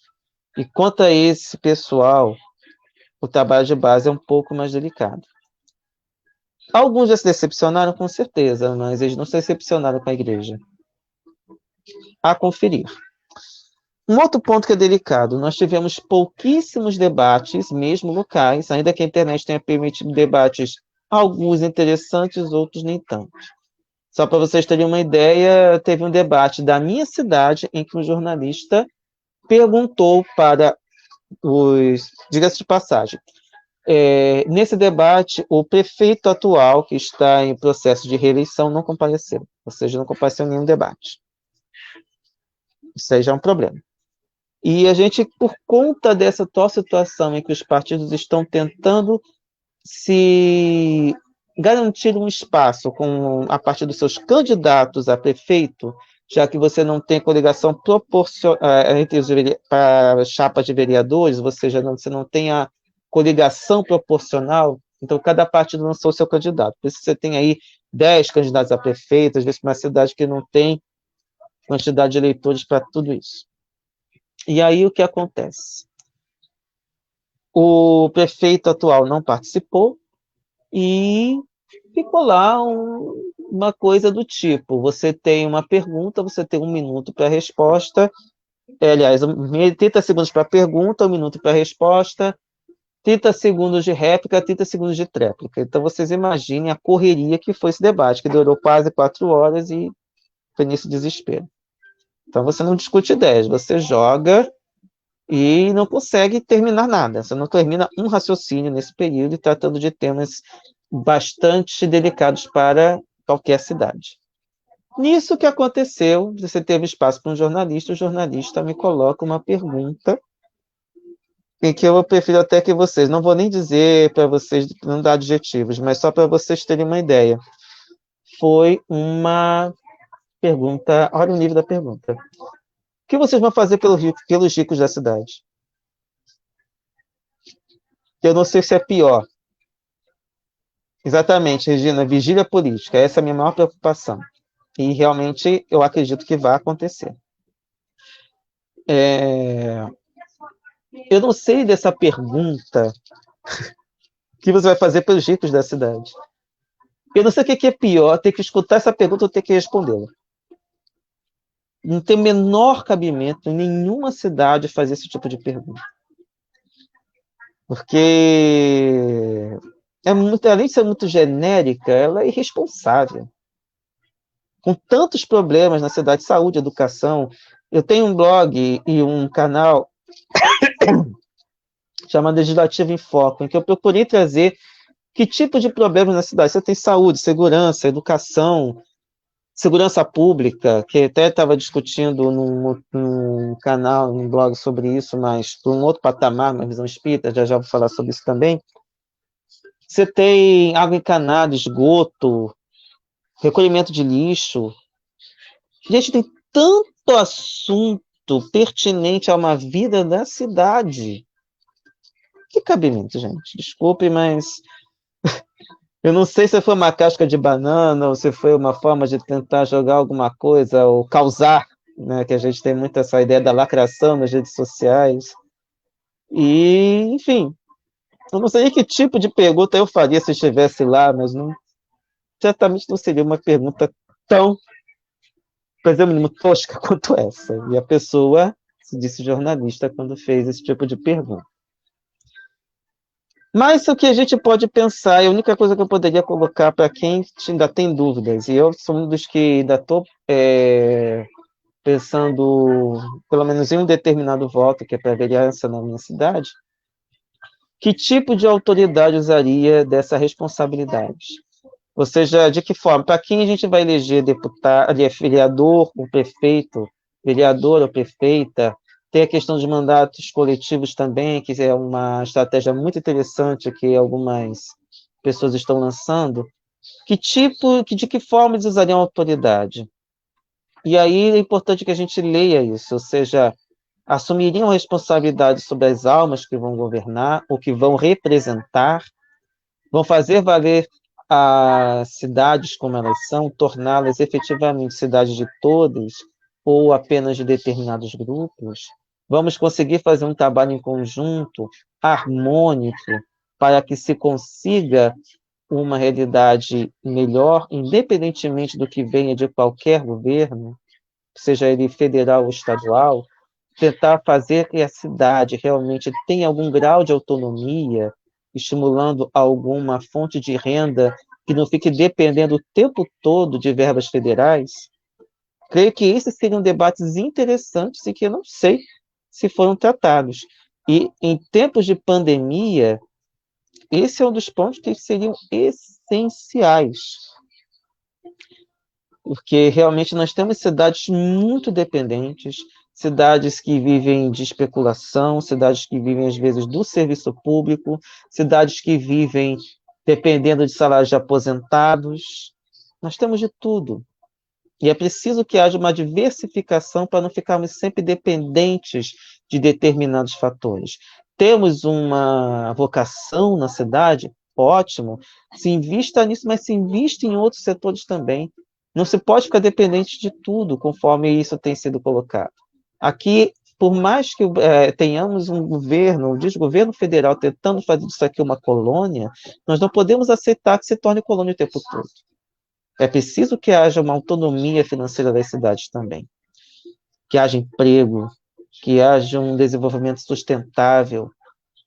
E quanto a esse pessoal, o trabalho de base é um pouco mais delicado. Alguns já se decepcionaram, com certeza, mas eles não se decepcionaram com a igreja. A conferir. Um outro ponto que é delicado, nós tivemos pouquíssimos debates, mesmo locais, ainda que a internet tenha permitido debates, alguns interessantes, outros nem tanto. Só para vocês terem uma ideia, teve um debate da minha cidade em que um jornalista perguntou para Diga-se de passagem, nesse debate, o prefeito atual, que está em processo de reeleição, não compareceu, ou seja, não compareceu em nenhum debate. Isso aí já é um problema. E a gente, por conta dessa atual situação em que os partidos estão tentando se garantir um espaço a partir dos seus candidatos a prefeito, já que você não tem coligação para chapas de vereadores, você não tem a coligação proporcional, então cada partido lançou o seu candidato. Por isso você tem aí 10 candidatos a prefeito, às vezes uma cidade que não tem quantidade de eleitores para tudo isso. E aí o que acontece? O prefeito atual não participou e ficou lá uma coisa do tipo, você tem uma pergunta, você tem 1 minuto para a resposta, aliás, 30 segundos para a pergunta, 1 minuto para a resposta, 30 segundos de réplica, 30 segundos de tréplica. Então, vocês imaginem a correria que foi esse debate, que durou quase 4 horas e foi nesse desespero. Então, você não discute ideias, você joga e não consegue terminar nada. Você não termina um raciocínio nesse período, tratando de temas bastante delicados para qualquer cidade. Nisso que aconteceu, você teve espaço para um jornalista, o jornalista me coloca uma pergunta em que eu prefiro até que vocês, não vou nem dizer para vocês, não dar adjetivos, mas só para vocês terem uma ideia. Foi uma pergunta, olha o nível da pergunta. O que vocês vão fazer pelos ricos da cidade? Eu não sei se é pior. Exatamente, Regina, vigília política, essa é a minha maior preocupação. E realmente eu acredito que vai acontecer. Eu não sei dessa pergunta que você vai fazer pelos ricos da cidade. Eu não sei o que é pior, ter que escutar essa pergunta ou ter que respondê-la. Não tem o menor cabimento em nenhuma cidade fazer esse tipo de pergunta. Porque além de ser muito genérica, ela é irresponsável. Com tantos problemas na cidade, saúde, educação. Eu tenho um blog e um canal chamado Legislativo em Foco, em que eu procurei trazer que tipo de problemas na cidade. Você tem saúde, segurança, educação, segurança pública, que até estava discutindo num canal, num blog sobre isso, mas por um outro patamar, uma visão espírita, já vou falar sobre isso também. Você tem água encanada, esgoto, recolhimento de lixo. Gente, tem tanto assunto pertinente a uma vida da cidade. Que cabimento, gente. Desculpe, mas eu não sei se foi uma casca de banana ou se foi uma forma de tentar jogar alguma coisa ou causar, né, que a gente tem muito essa ideia da lacração nas redes sociais. E, enfim, eu não sei que tipo de pergunta eu faria se estivesse lá, mas certamente não seria uma pergunta tão, para dizer o mínimo, tosca quanto essa. E a pessoa se disse jornalista quando fez esse tipo de pergunta. Mas o que a gente pode pensar, a única coisa que eu poderia colocar para quem ainda tem dúvidas, e eu sou um dos que ainda estou pensando, pelo menos em um determinado voto, que é para vereança na minha cidade, que tipo de autoridade usaria dessa responsabilidade? Ou seja, de que forma? Para quem a gente vai eleger deputado, vereador ou prefeito, vereador ou prefeita, tem a questão de mandatos coletivos também, que é uma estratégia muito interessante que algumas pessoas estão lançando. De que forma eles usariam a autoridade? E aí é importante que a gente leia isso, ou seja, assumiriam responsabilidade sobre as almas que vão governar, ou que vão representar, vão fazer valer as cidades como elas são, torná-las efetivamente cidades de todos, ou apenas de determinados grupos. Vamos conseguir fazer um trabalho em conjunto, harmônico, para que se consiga uma realidade melhor, independentemente do que venha de qualquer governo, seja ele federal ou estadual, tentar fazer que a cidade realmente tenha algum grau de autonomia, estimulando alguma fonte de renda que não fique dependendo o tempo todo de verbas federais. Creio que esses seriam debates interessantes e que eu não sei se foram tratados. E em tempos de pandemia, esse é um dos pontos que seriam essenciais, porque realmente nós temos cidades muito dependentes, cidades que vivem de especulação, cidades que vivem, às vezes, do serviço público, cidades que vivem dependendo de salários de aposentados. Nós temos de tudo. E é preciso que haja uma diversificação para não ficarmos sempre dependentes de determinados fatores. Temos uma vocação na cidade, ótimo, se invista nisso, mas se invista em outros setores também. Não se pode ficar dependente de tudo, conforme isso tem sido colocado. Aqui, por mais que tenhamos um governo, um desgoverno federal tentando fazer disso aqui uma colônia, nós não podemos aceitar que se torne colônia o tempo todo. É preciso que haja uma autonomia financeira das cidades também, que haja emprego, que haja um desenvolvimento sustentável,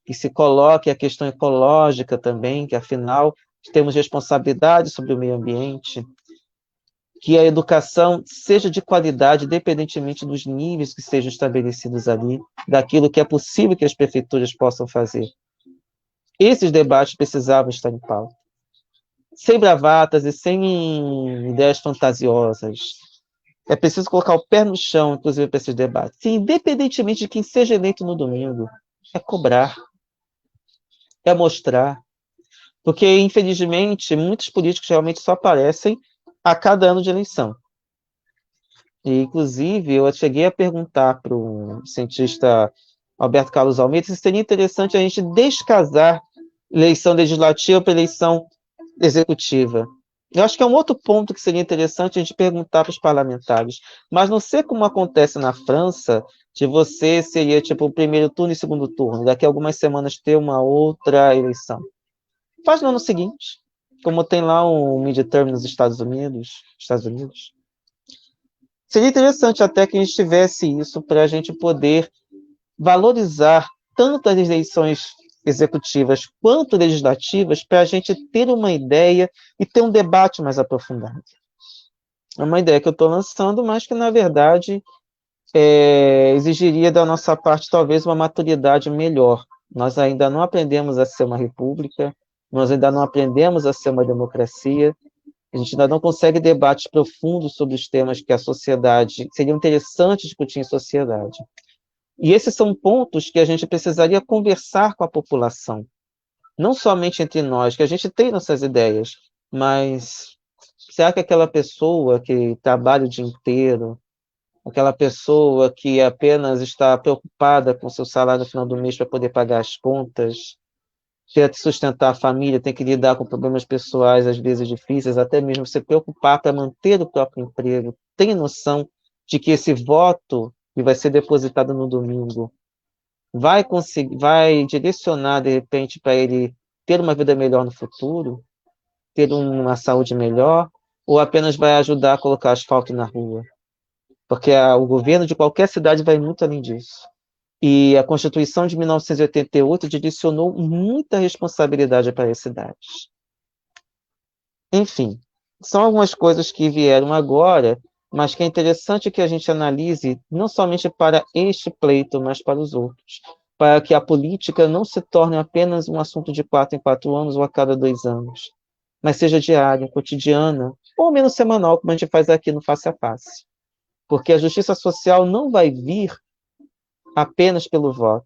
que se coloque a questão ecológica também, que afinal temos responsabilidade sobre o meio ambiente, que a educação seja de qualidade, independentemente dos níveis que sejam estabelecidos ali, daquilo que é possível que as prefeituras possam fazer. Esses debates precisavam estar em pauta. Sem bravatas e sem ideias fantasiosas. É preciso colocar o pé no chão, inclusive, para esses debates. E, independentemente de quem seja eleito no domingo, é cobrar, é mostrar. Porque, infelizmente, muitos políticos realmente só aparecem a cada ano de eleição. E, inclusive, eu cheguei a perguntar para o cientista Alberto Carlos Almeida se seria interessante a gente descasar eleição legislativa para eleição executiva. Eu acho que é um outro ponto que seria interessante a gente perguntar para os parlamentares. Mas não sei como acontece na França, de você seria tipo o primeiro turno e segundo turno, daqui a algumas semanas ter uma outra eleição. Faz no ano seguinte, como tem lá um midterm nos Estados Unidos. Seria interessante até que a gente tivesse isso para a gente poder valorizar tanto as eleições executivas quanto legislativas para a gente ter uma ideia e ter um debate mais aprofundado. É uma ideia que eu estou lançando, mas que, na verdade, exigiria da nossa parte talvez uma maturidade melhor. Nós ainda não aprendemos a ser uma república, nós ainda não aprendemos a ser uma democracia, a gente ainda não consegue debates profundos sobre os temas que a sociedade seria interessante discutir em sociedade. E esses são pontos que a gente precisaria conversar com a população, não somente entre nós, que a gente tem nossas ideias, mas será que aquela pessoa que trabalha o dia inteiro, aquela pessoa que apenas está preocupada com o seu salário no final do mês para poder pagar as contas, ter que sustentar a família, tem que lidar com problemas pessoais, às vezes difíceis, até mesmo se preocupar para manter o próprio emprego, tem noção de que esse voto que vai ser depositado no domingo vai direcionar, de repente, para ele ter uma vida melhor no futuro, ter uma saúde melhor, ou apenas vai ajudar a colocar asfalto na rua? Porque o governo de qualquer cidade vai muito além disso. E a Constituição de 1988 direcionou muita responsabilidade para as cidades. Enfim, são algumas coisas que vieram agora, mas que é interessante que a gente analise não somente para este pleito, mas para os outros, para que a política não se torne apenas um assunto de 4 em 4 anos ou a cada 2 anos, mas seja diária, cotidiana, ou menos semanal, como a gente faz aqui no Face a Face. Porque a justiça social não vai vir apenas pelo voto,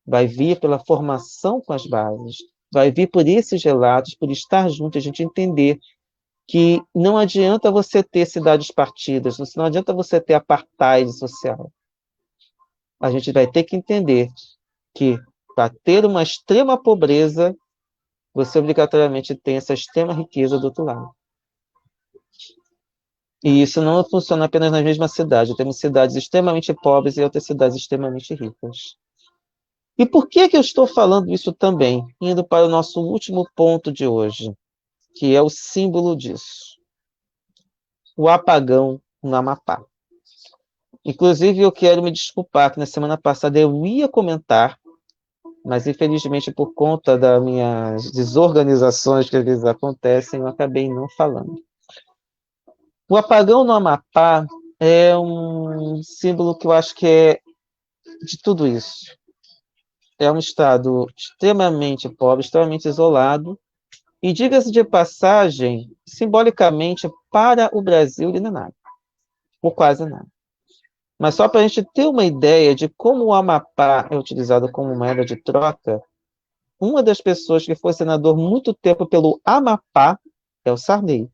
vai vir pela formação com as bases, vai vir por esses relatos, por estar junto, a gente entender que não adianta você ter cidades partidas, não adianta você ter apartheid social. A gente vai ter que entender que, para ter uma extrema pobreza, você obrigatoriamente tem essa extrema riqueza do outro lado. E isso não funciona apenas nas mesmas cidades. Temos cidades extremamente pobres e outras cidades extremamente ricas. E por que eu estou falando isso também? Indo para o nosso último ponto de hoje, que é o símbolo disso. O apagão no Amapá. Inclusive, eu quero me desculpar que na semana passada eu ia comentar, mas infelizmente por conta das minhas desorganizações que às vezes acontecem, eu acabei não falando. O apagão no Amapá é um símbolo que eu acho que é de tudo isso. é um estado extremamente pobre, extremamente isolado, e diga-se de passagem, simbolicamente, para o Brasil ele não é nada, ou quase nada. Mas só para a gente ter uma ideia de como o Amapá é utilizado como moeda de troca, uma das pessoas que foi senador muito tempo pelo Amapá é o Sarney.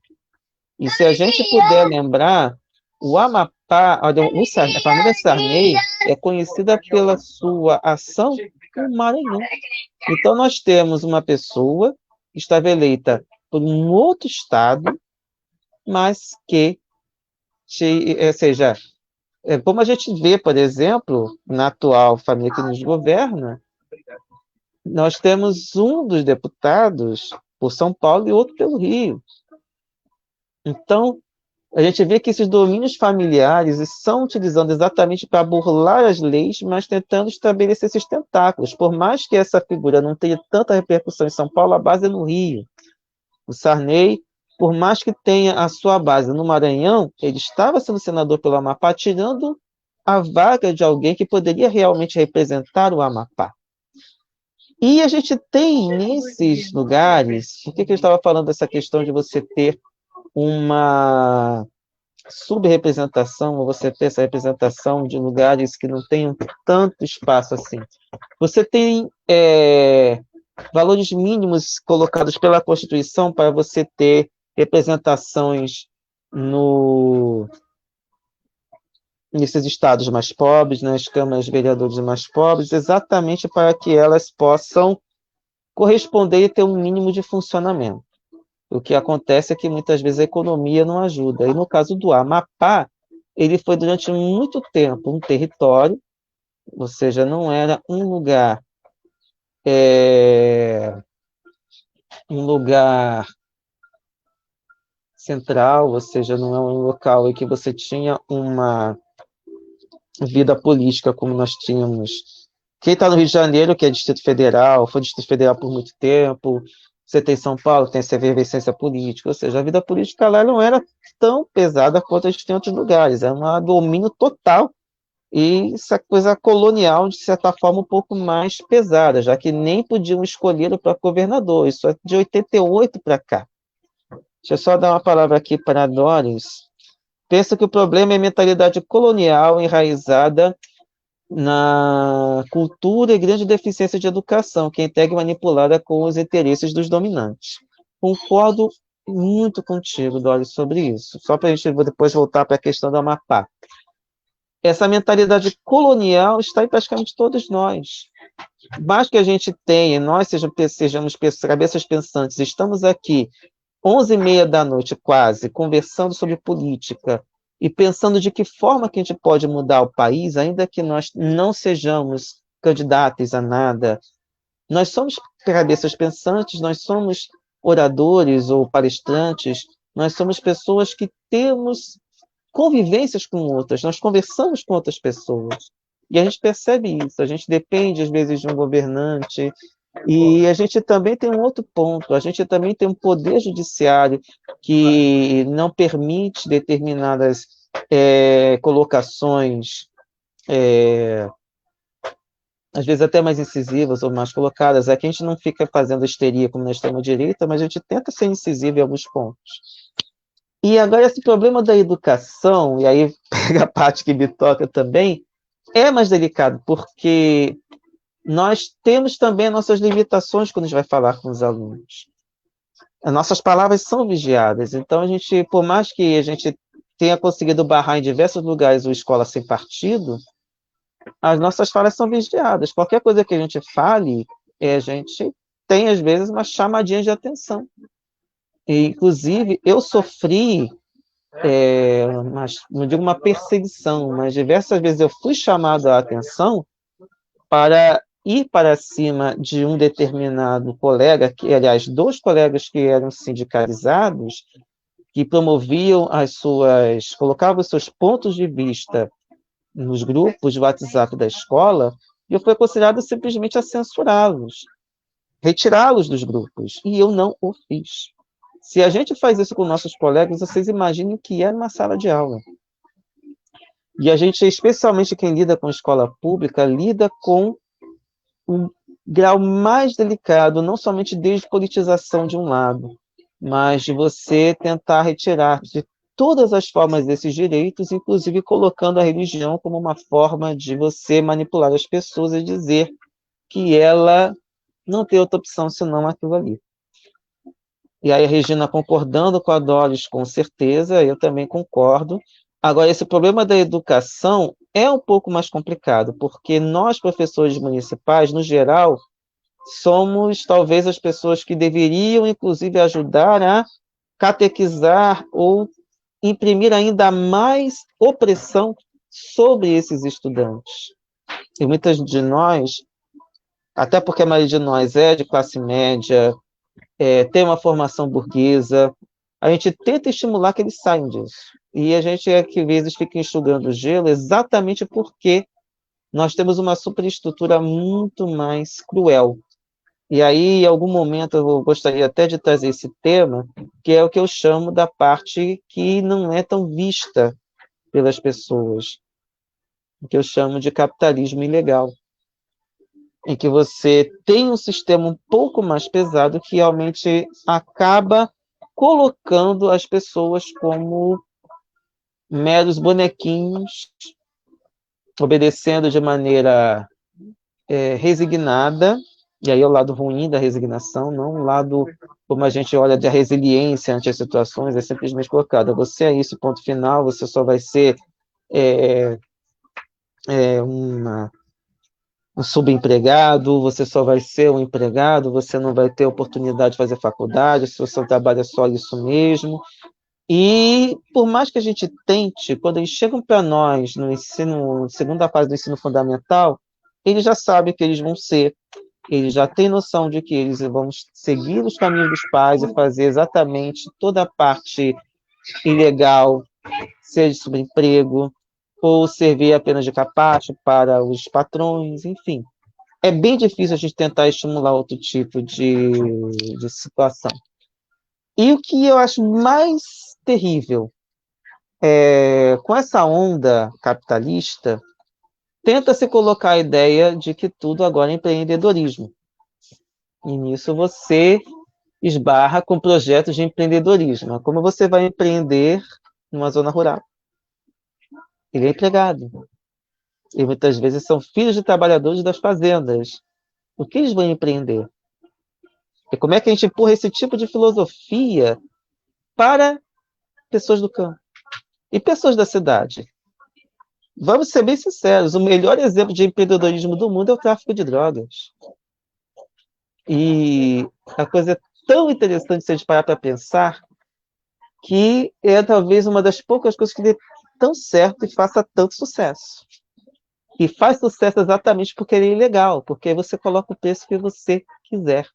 E se a gente puder lembrar, o Amapá, olha, a família Sarney é conhecida pela sua ação no Maranhão. Então, nós temos uma pessoa que estava eleita por um outro estado, mas que, ou seja, como a gente vê, por exemplo, na atual família que nos governa, nós temos um dos deputados por São Paulo e outro pelo Rio. Então, a gente vê que esses domínios familiares estão utilizando exatamente para burlar as leis, mas tentando estabelecer esses tentáculos. Por mais que essa figura não tenha tanta repercussão em São Paulo, a base é no Rio. O Sarney, por mais que tenha a sua base no Maranhão, ele estava sendo senador pelo Amapá, tirando a vaga de alguém que poderia realmente representar o Amapá. E a gente tem nesses lugares, por que eu estava falando dessa questão de você ter uma subrepresentação, ou você ter essa representação de lugares que não tenham tanto espaço assim? Você tem valores mínimos colocados pela Constituição para você ter representações nesses estados mais pobres, nas câmaras de vereadores mais pobres, exatamente para que elas possam corresponder e ter um mínimo de funcionamento. O que acontece é que muitas vezes a economia não ajuda. E no caso do Amapá, ele foi durante muito tempo um território, ou seja, não era um lugar central, ou seja, não é um local em que você tinha uma vida política como nós tínhamos. Quem está no Rio de Janeiro, que é Distrito Federal, foi Distrito Federal por muito tempo, você tem São Paulo, tem essa efervescência política, ou seja, a vida política lá não era tão pesada quanto a gente tem em outros lugares, era um domínio total e essa coisa colonial, de certa forma, um pouco mais pesada, já que nem podiam escolher o próprio governador, isso é de 88 para cá. Deixa eu só dar uma palavra aqui para a Doris. Penso que o problema é a mentalidade colonial enraizada na cultura e grande deficiência de educação, que é integra e manipulada com os interesses dos dominantes. Concordo muito contigo, Doris, sobre isso. Só para a gente depois voltar para a questão do Amapá. Essa mentalidade colonial está em praticamente todos nós. Mais que a gente tenha, nós sejamos cabeças pensantes, estamos aqui 11h30 da noite quase, conversando sobre política e pensando de que forma que a gente pode mudar o país, ainda que nós não sejamos candidatos a nada. Nós somos cabeças pensantes, nós somos oradores ou palestrantes, nós somos pessoas que temos convivências com outras, nós conversamos com outras pessoas. E a gente percebe isso, a gente depende, às vezes, de um governante, e a gente também tem um outro ponto, a gente também tem um poder judiciário que não permite determinadas colocações, às vezes até mais incisivas ou mais colocadas. Aqui a gente não fica fazendo histeria como na extrema-direita, mas a gente tenta ser incisivo em alguns pontos. E agora esse problema da educação, e aí pega a parte que me toca também, é mais delicado, porque nós temos também nossas limitações quando a gente vai falar com os alunos. As nossas palavras são vigiadas, então a gente, por mais que a gente tenha conseguido barrar em diversos lugares o Escola Sem Partido, as nossas falas são vigiadas. Qualquer coisa que a gente fale, a gente tem, às vezes, uma chamadinha de atenção. E, inclusive, eu sofri, não digo uma perseguição, mas diversas vezes eu fui chamado a atenção para ir para cima de um determinado colega, que, aliás, 2 colegas que eram sindicalizados, que promoviam colocavam os seus pontos de vista nos grupos de WhatsApp da escola, e eu fui considerado simplesmente a censurá-los, retirá-los dos grupos, e eu não o fiz. Se a gente faz isso com nossos colegas, vocês imaginem o que é numa sala de aula. E a gente, especialmente quem lida com escola pública, lida com grau mais delicado, não somente despolitização de um lado, mas de você tentar retirar de todas as formas desses direitos, inclusive colocando a religião como uma forma de você manipular as pessoas e dizer que ela não tem outra opção senão aquilo ali. E aí a Regina concordando com a Doris, com certeza, eu também concordo. Agora, esse problema da educação é um pouco mais complicado, porque nós, professores municipais, no geral, somos talvez as pessoas que deveriam, inclusive, ajudar a catequizar ou imprimir ainda mais opressão sobre esses estudantes. E muitas de nós, até porque a maioria de nós é de classe média, tem uma formação burguesa, a gente tenta estimular que eles saiam disso. E a gente, às vezes, fica enxugando o gelo exatamente porque nós temos uma superestrutura muito mais cruel. E aí, em algum momento, eu gostaria até de trazer esse tema, que é o que eu chamo da parte que não é tão vista pelas pessoas, o que eu chamo de capitalismo ilegal, em que você tem um sistema um pouco mais pesado que realmente acaba colocando as pessoas como meros bonequinhos, obedecendo de maneira resignada, e aí é o lado ruim da resignação, não o lado como a gente olha de resiliência ante as situações, é simplesmente colocado, você é isso, ponto final, você só vai ser um subempregado, você só vai ser um empregado, você não vai ter oportunidade de fazer faculdade, se o seu trabalho é só isso mesmo. E por mais que a gente tente, quando eles chegam para nós no ensino, segunda fase do ensino fundamental, eles já sabem que eles vão ser, eles já têm noção de que eles vão seguir os caminhos dos pais e fazer exatamente toda a parte ilegal, seja sobre emprego, ou servir apenas de capacho para os patrões, enfim. É bem difícil a gente tentar estimular outro tipo de situação. E o que eu acho mais terrível com essa onda capitalista, tenta-se colocar a ideia de que tudo agora é empreendedorismo. E nisso você esbarra com projetos de empreendedorismo. Como você vai empreender numa zona rural? Ele é empregado. E muitas vezes são filhos de trabalhadores das fazendas. O que eles vão empreender? E como é que a gente empurra esse tipo de filosofia para pessoas do campo e pessoas da cidade? Vamos ser bem sinceros, o melhor exemplo de empreendedorismo do mundo é o tráfico de drogas. E a coisa é tão interessante se a gente parar para pensar que é talvez uma das poucas coisas que dê tão certo e faça tanto sucesso. E faz sucesso exatamente porque ele é ilegal, porque aí você coloca o preço que você quiser.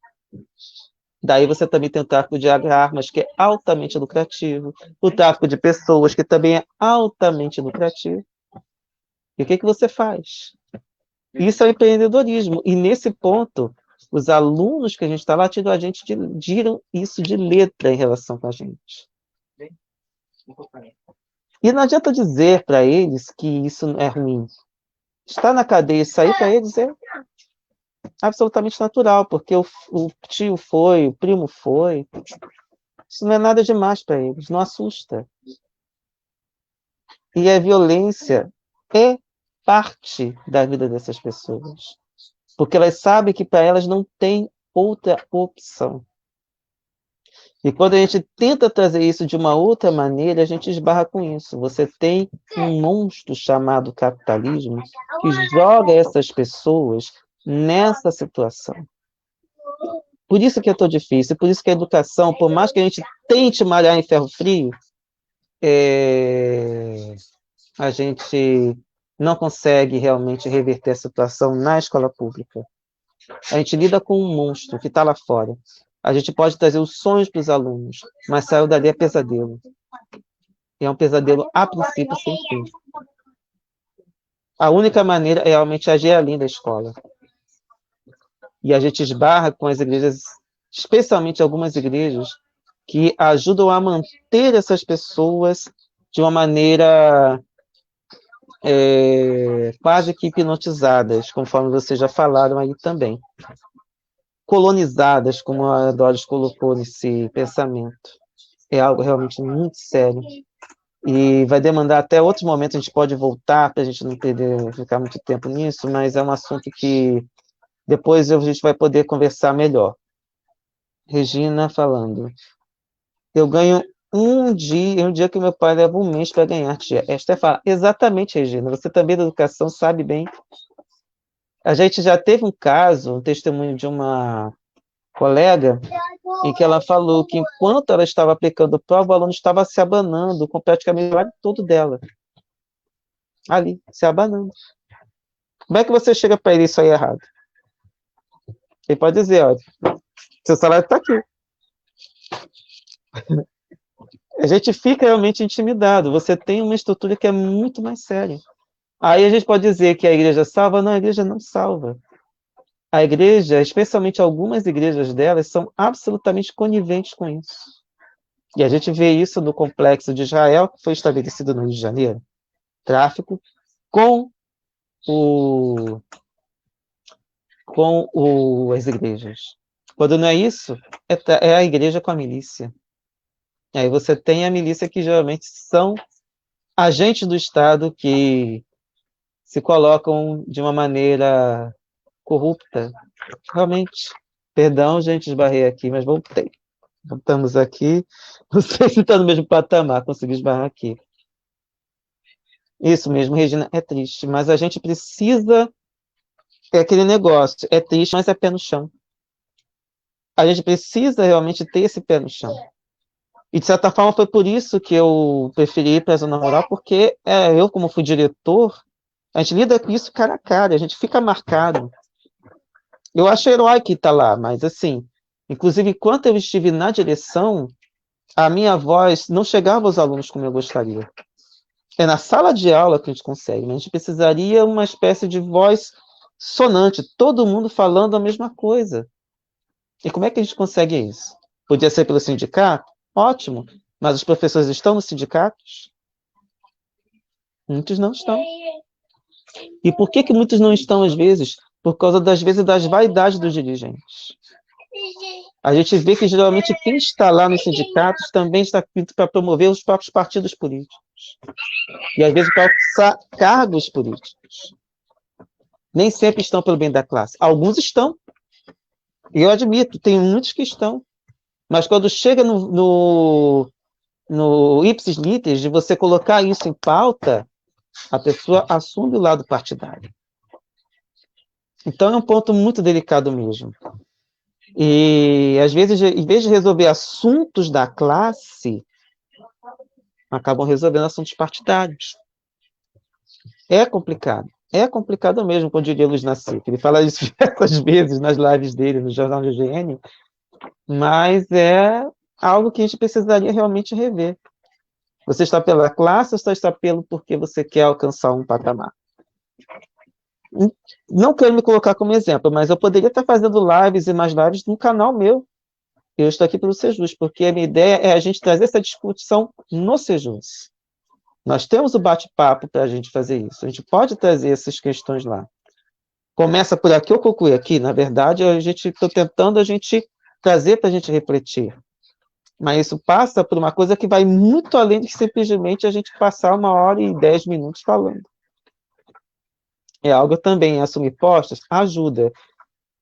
Daí você também tem o tráfico de armas, que é altamente lucrativo, o tráfico de pessoas, que também é altamente lucrativo. E o que você faz? Isso é o empreendedorismo. E nesse ponto, os alunos que a gente está lá tiram isso de letra em relação com a gente. E não adianta dizer para eles que isso é ruim. Estar na cadeia e sair para eles é absolutamente natural, porque o tio foi, o primo foi. Isso não é nada demais para eles, não assusta. E a violência é parte da vida dessas pessoas, porque elas sabem que para elas não tem outra opção. E quando a gente tenta trazer isso de uma outra maneira, a gente esbarra com isso. Você tem um monstro chamado capitalismo que joga essas pessoas nessa situação. Por isso que é tão difícil, por isso que a educação, por mais que a gente tente malhar em ferro frio, a gente não consegue realmente reverter a situação na escola pública. A gente lida com um monstro que está lá fora. A gente pode trazer os sonhos para os alunos, mas saiu dali é pesadelo. E é um pesadelo, a princípio, sem fim. A única maneira é realmente agir além da escola. E a gente esbarra com as igrejas, especialmente algumas igrejas, que ajudam a manter essas pessoas de uma maneira quase que hipnotizadas, conforme vocês já falaram aí também. Colonizadas, como a Doris colocou nesse pensamento. É algo realmente muito sério. E vai demandar até outros momentos, a gente pode voltar, para a gente não perder, ficar muito tempo nisso, mas é um assunto que depois a gente vai poder conversar melhor. Regina falando. Eu ganho um dia que meu pai leva um mês para ganhar, tia. Esta fala. Exatamente, Regina. Você também da educação sabe bem. A gente já teve um caso, um testemunho de uma colega, em que ela falou que enquanto ela estava aplicando prova, o aluno estava se abanando com praticamente o trabalho todo dela. Ali, se abanando. Como é que você chega para ele isso aí errado? Ele pode dizer, olha, seu salário está aqui. A gente fica realmente intimidado. Você tem uma estrutura que é muito mais séria. Aí a gente pode dizer que a igreja salva? Não, a igreja não salva. A igreja, especialmente algumas igrejas delas, são absolutamente coniventes com isso. E a gente vê isso no complexo de Israel, que foi estabelecido no Rio de Janeiro. Tráfico com as igrejas. Quando não é isso, é a igreja com a milícia. E aí você tem a milícia que geralmente são agentes do Estado que se colocam de uma maneira corrupta. Realmente. Perdão, gente, esbarrei aqui, mas voltei. Voltamos aqui. Não sei se está no mesmo patamar, consegui esbarrar aqui. Isso mesmo, Regina, é triste, mas a gente precisa. É aquele negócio, é triste, mas é pé no chão. A gente precisa realmente ter esse pé no chão. E, de certa forma, foi por isso que eu preferi ir para a zona rural, porque eu, como fui diretor, a gente lida com isso cara a cara, a gente fica marcado. Eu acho heróico estar lá, mas, assim, inclusive, enquanto eu estive na direção, a minha voz não chegava aos alunos como eu gostaria. É na sala de aula que a gente consegue, mas a gente precisaria uma espécie de voz sonante, todo mundo falando a mesma coisa. E como é que a gente consegue isso? Podia ser pelo sindicato? Ótimo. Mas os professores estão nos sindicatos? Muitos não estão. E por que muitos não estão, às vezes? Por causa, das vezes, das vaidades dos dirigentes. A gente vê que, geralmente, quem está lá nos sindicatos também está para promover os próprios partidos políticos. E, às vezes, para alcançar cargos políticos. Nem sempre estão pelo bem da classe. Alguns estão. E eu admito, tem muitos que estão. Mas quando chega no ipsis literis, de você colocar isso em pauta, a pessoa assume o lado partidário. Então é um ponto muito delicado mesmo. E, às vezes, em vez de resolver assuntos da classe, acabam resolvendo assuntos partidários. É complicado mesmo, como diria Luiz Nassif. Ele fala isso diversas vezes nas lives dele, no Jornal do GN, mas é algo que a gente precisaria realmente rever. Você está pela classe ou você está pelo porque você quer alcançar um patamar? Não quero me colocar como exemplo, mas eu poderia estar fazendo lives e mais lives no canal meu. Eu estou aqui pelo Sejus, porque a minha ideia é a gente trazer essa discussão no Sejus. Nós temos o bate-papo para a gente fazer isso. A gente pode trazer essas questões lá. Começa por aqui ou conclui aqui. Na verdade, estou tentando a gente trazer para a gente refletir. Mas isso passa por uma coisa que vai muito além de simplesmente a gente passar 1h10 falando. É algo também, assumir postos ajuda,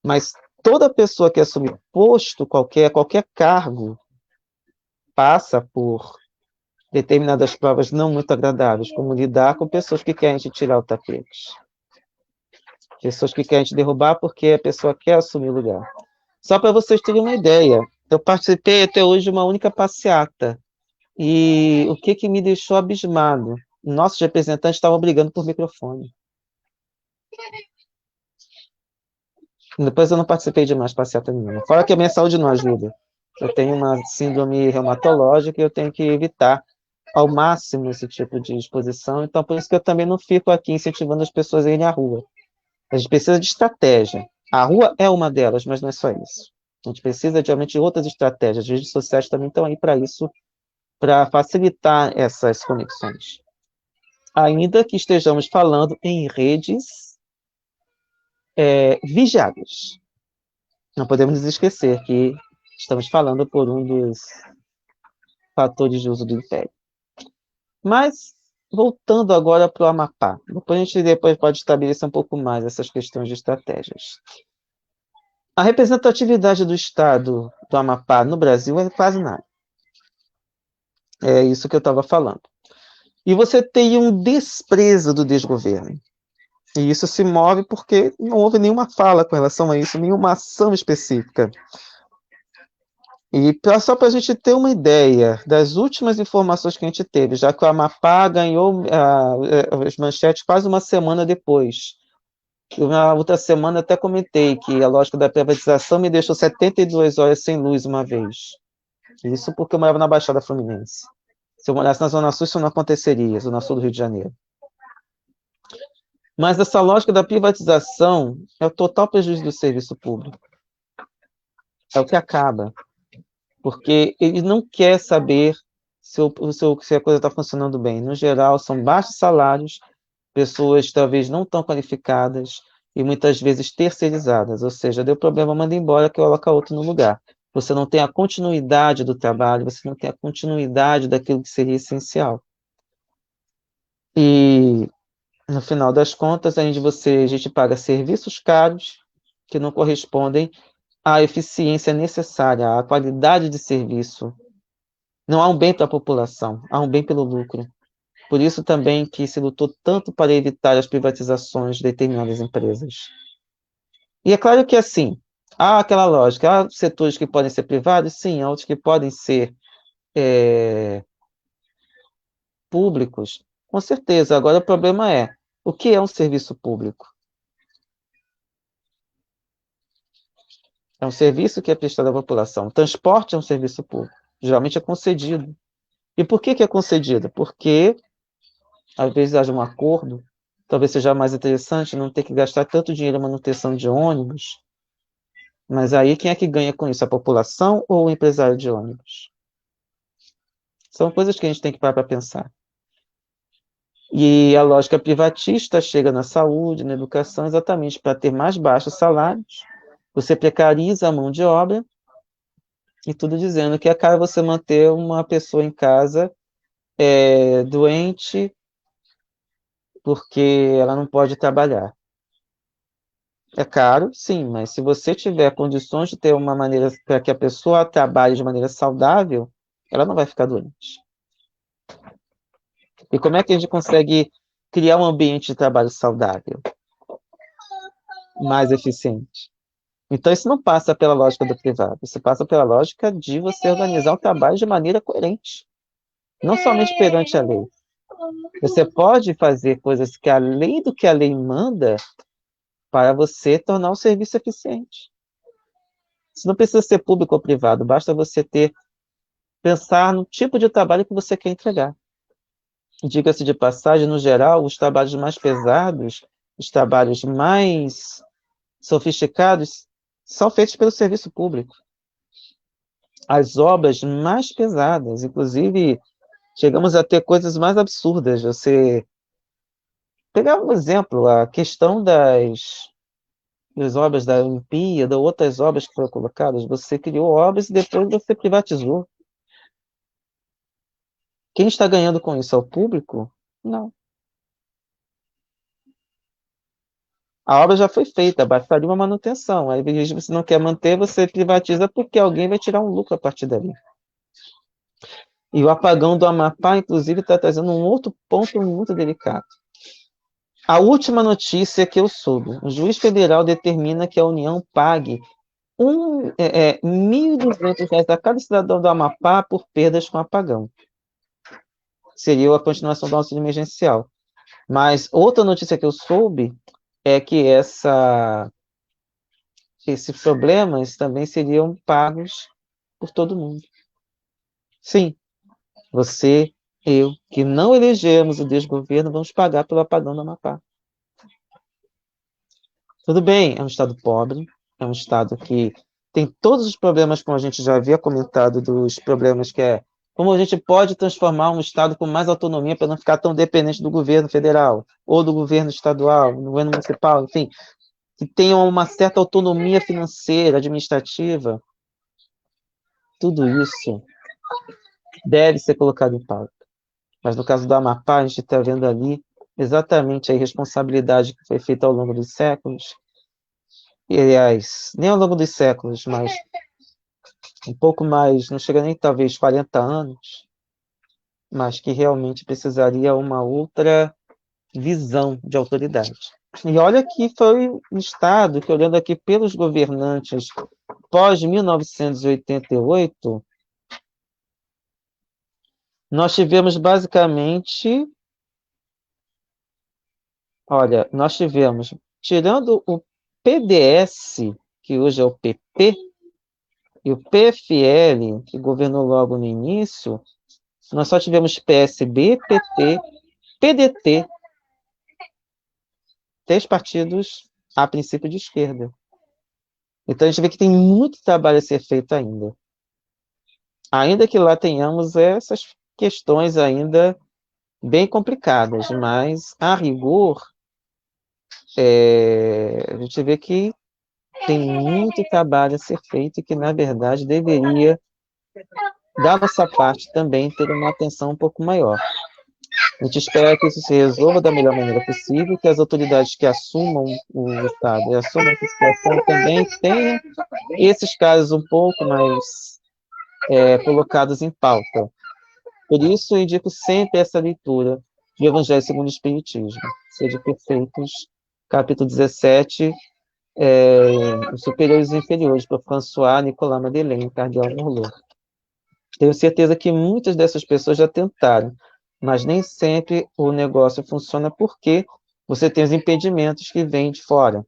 mas toda pessoa que assume posto, qualquer cargo, passa por determinadas provas não muito agradáveis, como lidar com pessoas que querem te tirar o tapete. Pessoas que querem te derrubar porque a pessoa quer assumir o lugar. Só para vocês terem uma ideia, eu participei até hoje de uma única passeata, e o que me deixou abismado? Nossos representantes estavam brigando por microfone. Depois eu não participei de mais passeata nenhuma. Fora que a minha saúde não ajuda. Eu tenho uma síndrome reumatológica e eu tenho que evitar ao máximo esse tipo de exposição. Então, por isso que eu também não fico aqui incentivando as pessoas a irem à rua. A gente precisa de estratégia. A rua é uma delas, mas não é só isso. A gente precisa, realmente, de outras estratégias. As redes sociais também estão aí para isso, para facilitar essas conexões. ainda que estejamos falando em redes vigiadas. Não podemos nos esquecer que estamos falando por um dos fatores de uso do Império. Mas, voltando agora para o Amapá, depois a gente pode estabelecer um pouco mais essas questões de estratégias. A representatividade do Estado do Amapá no Brasil é quase nada. É isso que eu estava falando. E você tem um desprezo do desgoverno. E isso se move porque não houve nenhuma fala com relação a isso, nenhuma ação específica. E só para a gente ter uma ideia das últimas informações que a gente teve, já que o Amapá ganhou as manchetes quase uma semana depois. Na outra semana até comentei que a lógica da privatização me deixou 72 horas sem luz uma vez. Isso porque eu morava na Baixada Fluminense. Se eu morasse na Zona Sul, isso não aconteceria, Zona Sul do Rio de Janeiro. Mas essa lógica da privatização é o total prejuízo do serviço público. É o que acaba. Porque ele não quer saber se a coisa está funcionando bem. No geral, são baixos salários, pessoas talvez não tão qualificadas e muitas vezes terceirizadas. Ou seja, deu problema, manda embora que coloca outro no lugar. Você não tem a continuidade do trabalho, você não tem a continuidade daquilo que seria essencial. E no final das contas, a gente paga serviços caros que não correspondem à eficiência necessária, à qualidade de serviço. Não há um bem para a população, há um bem pelo lucro. Por isso também que se lutou tanto para evitar as privatizações de determinadas empresas. E é claro que assim, há aquela lógica, há setores que podem ser privados, sim, há outros que podem ser públicos, com certeza. Agora o problema é, o que é um serviço público? É um serviço que é prestado à população. O transporte é um serviço público. Geralmente é concedido. E por que é concedido? Porque, às vezes, haja um acordo, talvez seja mais interessante não ter que gastar tanto dinheiro em manutenção de ônibus. Mas aí, quem é que ganha com isso? A população ou o empresário de ônibus? São coisas que a gente tem que parar para pensar. E a lógica privatista chega na saúde, na educação, exatamente para ter mais baixos salários. Você precariza a mão de obra, e tudo dizendo que é caro você manter uma pessoa em casa doente porque ela não pode trabalhar. É caro, sim, mas se você tiver condições de ter uma maneira para que a pessoa trabalhe de maneira saudável, ela não vai ficar doente. E como é que a gente consegue criar um ambiente de trabalho saudável, mais eficiente? Então, isso não passa pela lógica do privado, isso passa pela lógica de você organizar o trabalho de maneira coerente, não somente perante a lei. Você pode fazer coisas que além do que a lei manda para você tornar o serviço eficiente. Isso não precisa ser público ou privado, basta você pensar no tipo de trabalho que você quer entregar. Diga-se de passagem, no geral, os trabalhos mais pesados, os trabalhos mais sofisticados, são feitos pelo serviço público. As obras mais pesadas, inclusive, chegamos a ter coisas mais absurdas. Você pegar um exemplo, a questão das obras da Olimpíada, outras obras que foram colocadas, você criou obras e depois você privatizou. Quem está ganhando com isso? É o público? Não. A obra já foi feita, bastaria uma manutenção. Aí, se você não quer manter, você privatiza porque alguém vai tirar um lucro a partir dali. E o apagão do Amapá, inclusive, está trazendo um outro ponto muito delicado. A última notícia que eu soube, o juiz federal determina que a União pague R$ 1.200 a cada cidadão do Amapá por perdas com apagão. Seria a continuação do auxílio emergencial. Mas outra notícia que eu soube é que esses problemas também seriam pagos por todo mundo. Sim, você, eu, que não elegemos o desgoverno, vamos pagar pelo apagão do Amapá. Tudo bem, é um estado pobre, é um estado que tem todos os problemas, como a gente já havia comentado, dos problemas que é Como a gente pode transformar um Estado com mais autonomia para não ficar tão dependente do governo federal, ou do governo estadual, do governo municipal, enfim, que tenham uma certa autonomia financeira, administrativa. Tudo isso deve ser colocado em pauta. Mas no caso do Amapá, a gente está vendo ali exatamente a irresponsabilidade que foi feita ao longo dos séculos. E, aliás, nem ao longo dos séculos, mas um pouco mais, não chega nem talvez 40 anos, mas que realmente precisaria uma outra visão de autoridade. E olha que foi um Estado que, olhando aqui pelos governantes pós-1988, nós tivemos basicamente, olha, nós tivemos, tirando o PDS, que hoje é o PP, e o PFL, que governou logo no início, nós só tivemos PSB, PT, PDT, 3 partidos, a princípio, de esquerda. Então, a gente vê que tem muito trabalho a ser feito ainda. Ainda que lá tenhamos essas questões ainda bem complicadas, mas, a rigor, a gente vê que tem muito trabalho a ser feito e que, na verdade, deveria, da nossa parte, também ter uma atenção um pouco maior. A gente espera que isso se resolva da melhor maneira possível, que as autoridades que assumam o Estado e assumam essa situação também tenham esses casos um pouco mais colocados em pauta. Por isso, eu indico sempre essa leitura do Evangelho segundo o Espiritismo, Sede Perfeitos, capítulo 17, Os Superiores e Inferiores, por François Nicolas Madeleine, Cardeal Morlot. Tenho certeza que muitas dessas pessoas já tentaram, mas nem sempre o negócio funciona porque você tem os impedimentos que vêm de fora.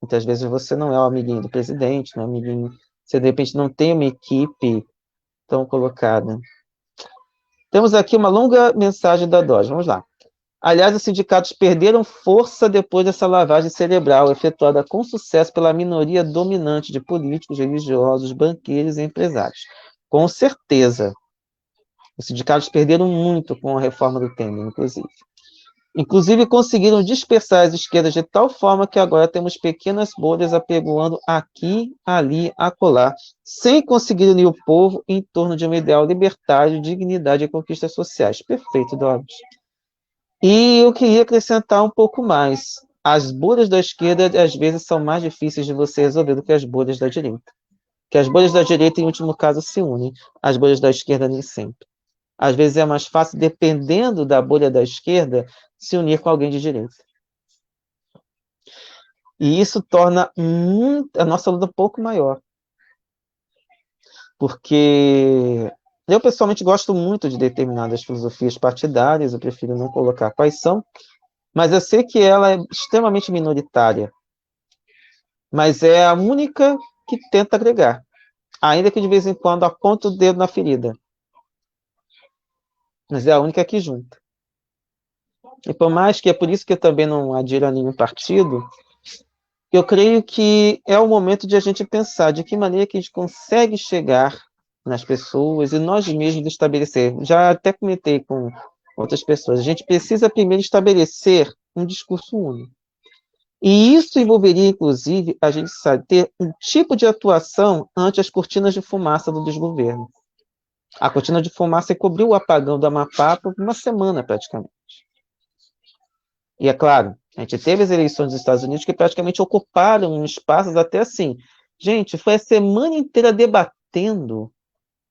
Muitas vezes você não é o amiguinho do presidente, não é amiguinho, você de repente não tem uma equipe tão colocada. Temos aqui uma longa mensagem da Dodge, vamos lá. Aliás, os sindicatos perderam força depois dessa lavagem cerebral, efetuada com sucesso pela minoria dominante de políticos, religiosos, banqueiros e empresários. Com certeza. Os sindicatos perderam muito com a reforma do Temer, inclusive. Inclusive, conseguiram dispersar as esquerdas de tal forma que agora temos pequenas bolhas apregoando aqui, ali, acolá, sem conseguir unir o povo em torno de um ideal libertário, dignidade e conquistas sociais. Perfeito, Doris. E eu queria acrescentar um pouco mais. As bolhas da esquerda, às vezes, são mais difíceis de você resolver do que as bolhas da direita. Que as bolhas da direita, em último caso, se unem. As bolhas da esquerda, nem sempre. Às vezes é mais fácil, dependendo da bolha da esquerda, se unir com alguém de direita. E isso torna a nossa luta um pouco maior. Porque eu, pessoalmente, gosto muito de determinadas filosofias partidárias, eu prefiro não colocar quais são, mas eu sei que ela é extremamente minoritária. Mas é a única que tenta agregar, ainda que de vez em quando aponta o dedo na ferida. Mas é a única que junta. E por mais que é por isso que eu também não adiro a nenhum partido, eu creio que é o momento de a gente pensar de que maneira que a gente consegue chegar nas pessoas e nós mesmos estabelecer. Já até comentei com outras pessoas, a gente precisa primeiro estabelecer um discurso único. E isso envolveria, inclusive, a gente sabe, ter um tipo de atuação ante as cortinas de fumaça do desgoverno. A cortina de fumaça cobriu o apagão do Amapá por uma semana, praticamente. E é claro, a gente teve as eleições dos Estados Unidos que praticamente ocuparam espaços até assim. Gente, foi a semana inteira debatendo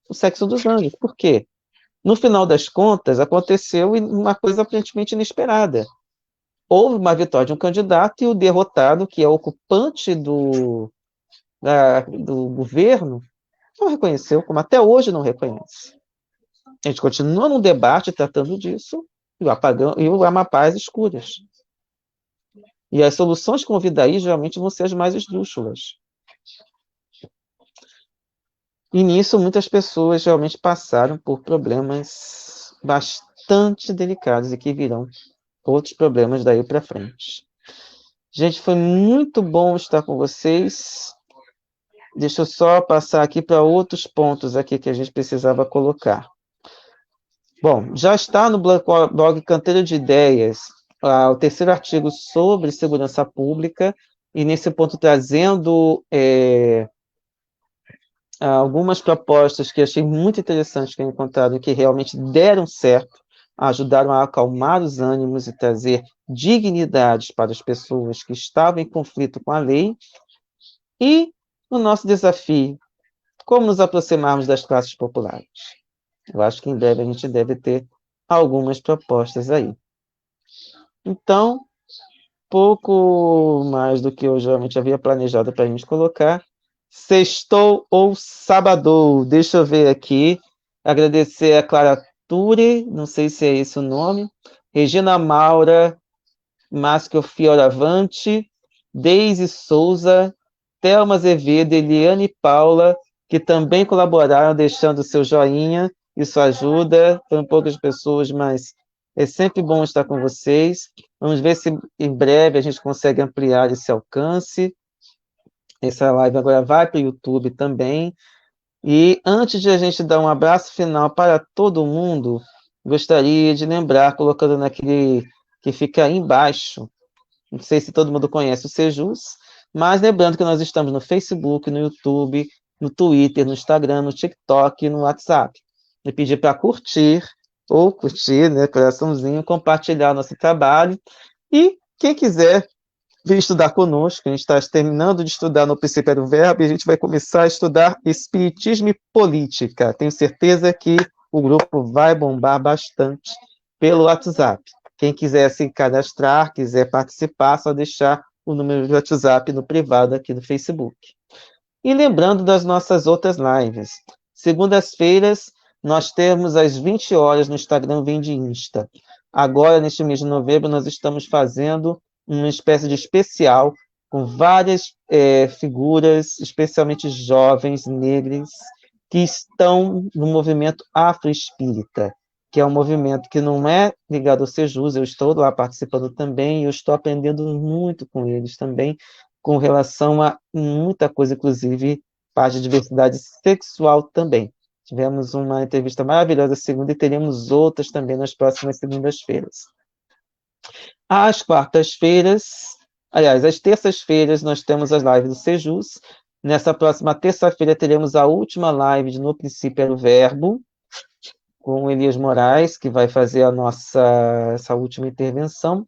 o sexo dos anjos. Por quê? No final das contas, aconteceu uma coisa aparentemente inesperada. Houve uma vitória de um candidato e o derrotado, que é ocupante do governo, não reconheceu, como até hoje não reconhece. A gente continua num debate tratando disso, e o apagão e o Amapá às escuras. E as soluções que vão vir daí geralmente vão ser as mais esdrúxulas. E nisso muitas pessoas realmente passaram por problemas bastante delicados e que virão outros problemas daí para frente. Gente, foi muito bom estar com vocês. Deixa eu só passar aqui para outros pontos aqui que a gente precisava colocar. Bom, já está no blog Canteiro de Ideias, o terceiro artigo sobre segurança pública, e nesse ponto trazendo algumas propostas que achei muito interessantes que eu encontrado, que realmente deram certo, ajudaram a acalmar os ânimos e trazer dignidade para as pessoas que estavam em conflito com a lei. E o nosso desafio, como nos aproximarmos das classes populares? Eu acho que em breve a gente deve ter algumas propostas aí. Então, pouco mais do que eu geralmente havia planejado para a gente colocar. Sextou ou sábado? Deixa eu ver aqui. Agradecer a Clara Ture, não sei se é esse o nome, Regina Maura, Márcio Fioravante, Deise Souza, Thelma Azevedo, Eliane Paula, que também colaboraram deixando seu joinha. Isso ajuda. Foram poucas pessoas, mas é sempre bom estar com vocês. Vamos ver se em breve a gente consegue ampliar esse alcance. Essa live agora vai para o YouTube também. E antes de a gente dar um abraço final para todo mundo, gostaria de lembrar, colocando naquele que fica aí embaixo, não sei se todo mundo conhece o Sejus, mas lembrando que nós estamos no Facebook, no YouTube, no Twitter, no Instagram, no TikTok e no WhatsApp. E pedir para curtir, né, coraçãozinho, compartilhar nosso trabalho. E quem quiser vir estudar conosco, a gente está terminando de estudar no Princípio do Verbo e a gente vai começar a estudar Espiritismo e Política. Tenho certeza que o grupo vai bombar bastante pelo WhatsApp. Quem quiser se cadastrar, quiser participar, só deixar o número de WhatsApp no privado aqui no Facebook. E lembrando das nossas outras lives. Segundas-feiras, nós temos às 20 horas no Instagram Vende Insta. Agora, neste mês de novembro, nós estamos fazendo uma espécie de especial com várias figuras, especialmente jovens, negras, que estão no movimento afroespírita, que é um movimento que não é ligado ao Sejus, eu estou lá participando também, e eu estou aprendendo muito com eles também, com relação a muita coisa, inclusive parte de diversidade sexual também. Tivemos uma entrevista maravilhosa segunda e teremos outras também nas próximas segundas-feiras. Às quartas-feiras, aliás, às terças-feiras, nós temos as lives do Sejus. Nessa próxima terça-feira teremos a última live de No Princípio era o Verbo, com o Elias Moraes, que vai fazer essa última intervenção.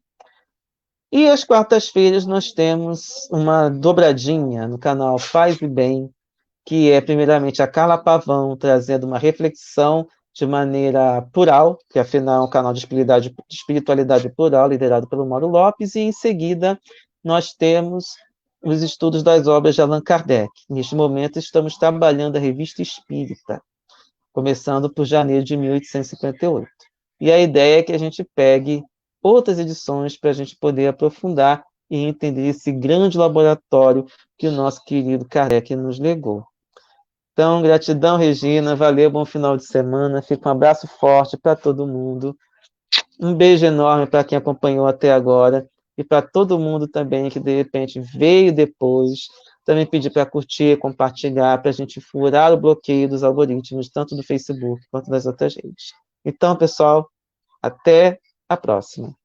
E às quartas-feiras nós temos uma dobradinha no canal Faz e Bem, que é primeiramente a Carla Pavão trazendo uma reflexão de maneira plural, que afinal é um canal de espiritualidade plural, liderado pelo Mauro Lopes, e em seguida nós temos os estudos das obras de Allan Kardec. Neste momento estamos trabalhando a Revista Espírita, começando por janeiro de 1858. E a ideia é que a gente pegue outras edições para a gente poder aprofundar e entender esse grande laboratório que o nosso querido Kardec nos legou. Então, gratidão, Regina, valeu, bom final de semana, fica um abraço forte para todo mundo, um beijo enorme para quem acompanhou até agora, e para todo mundo também que, de repente, veio depois, também pedir para curtir, compartilhar, para a gente furar o bloqueio dos algoritmos, tanto do Facebook quanto das outras redes. Então, pessoal, até a próxima.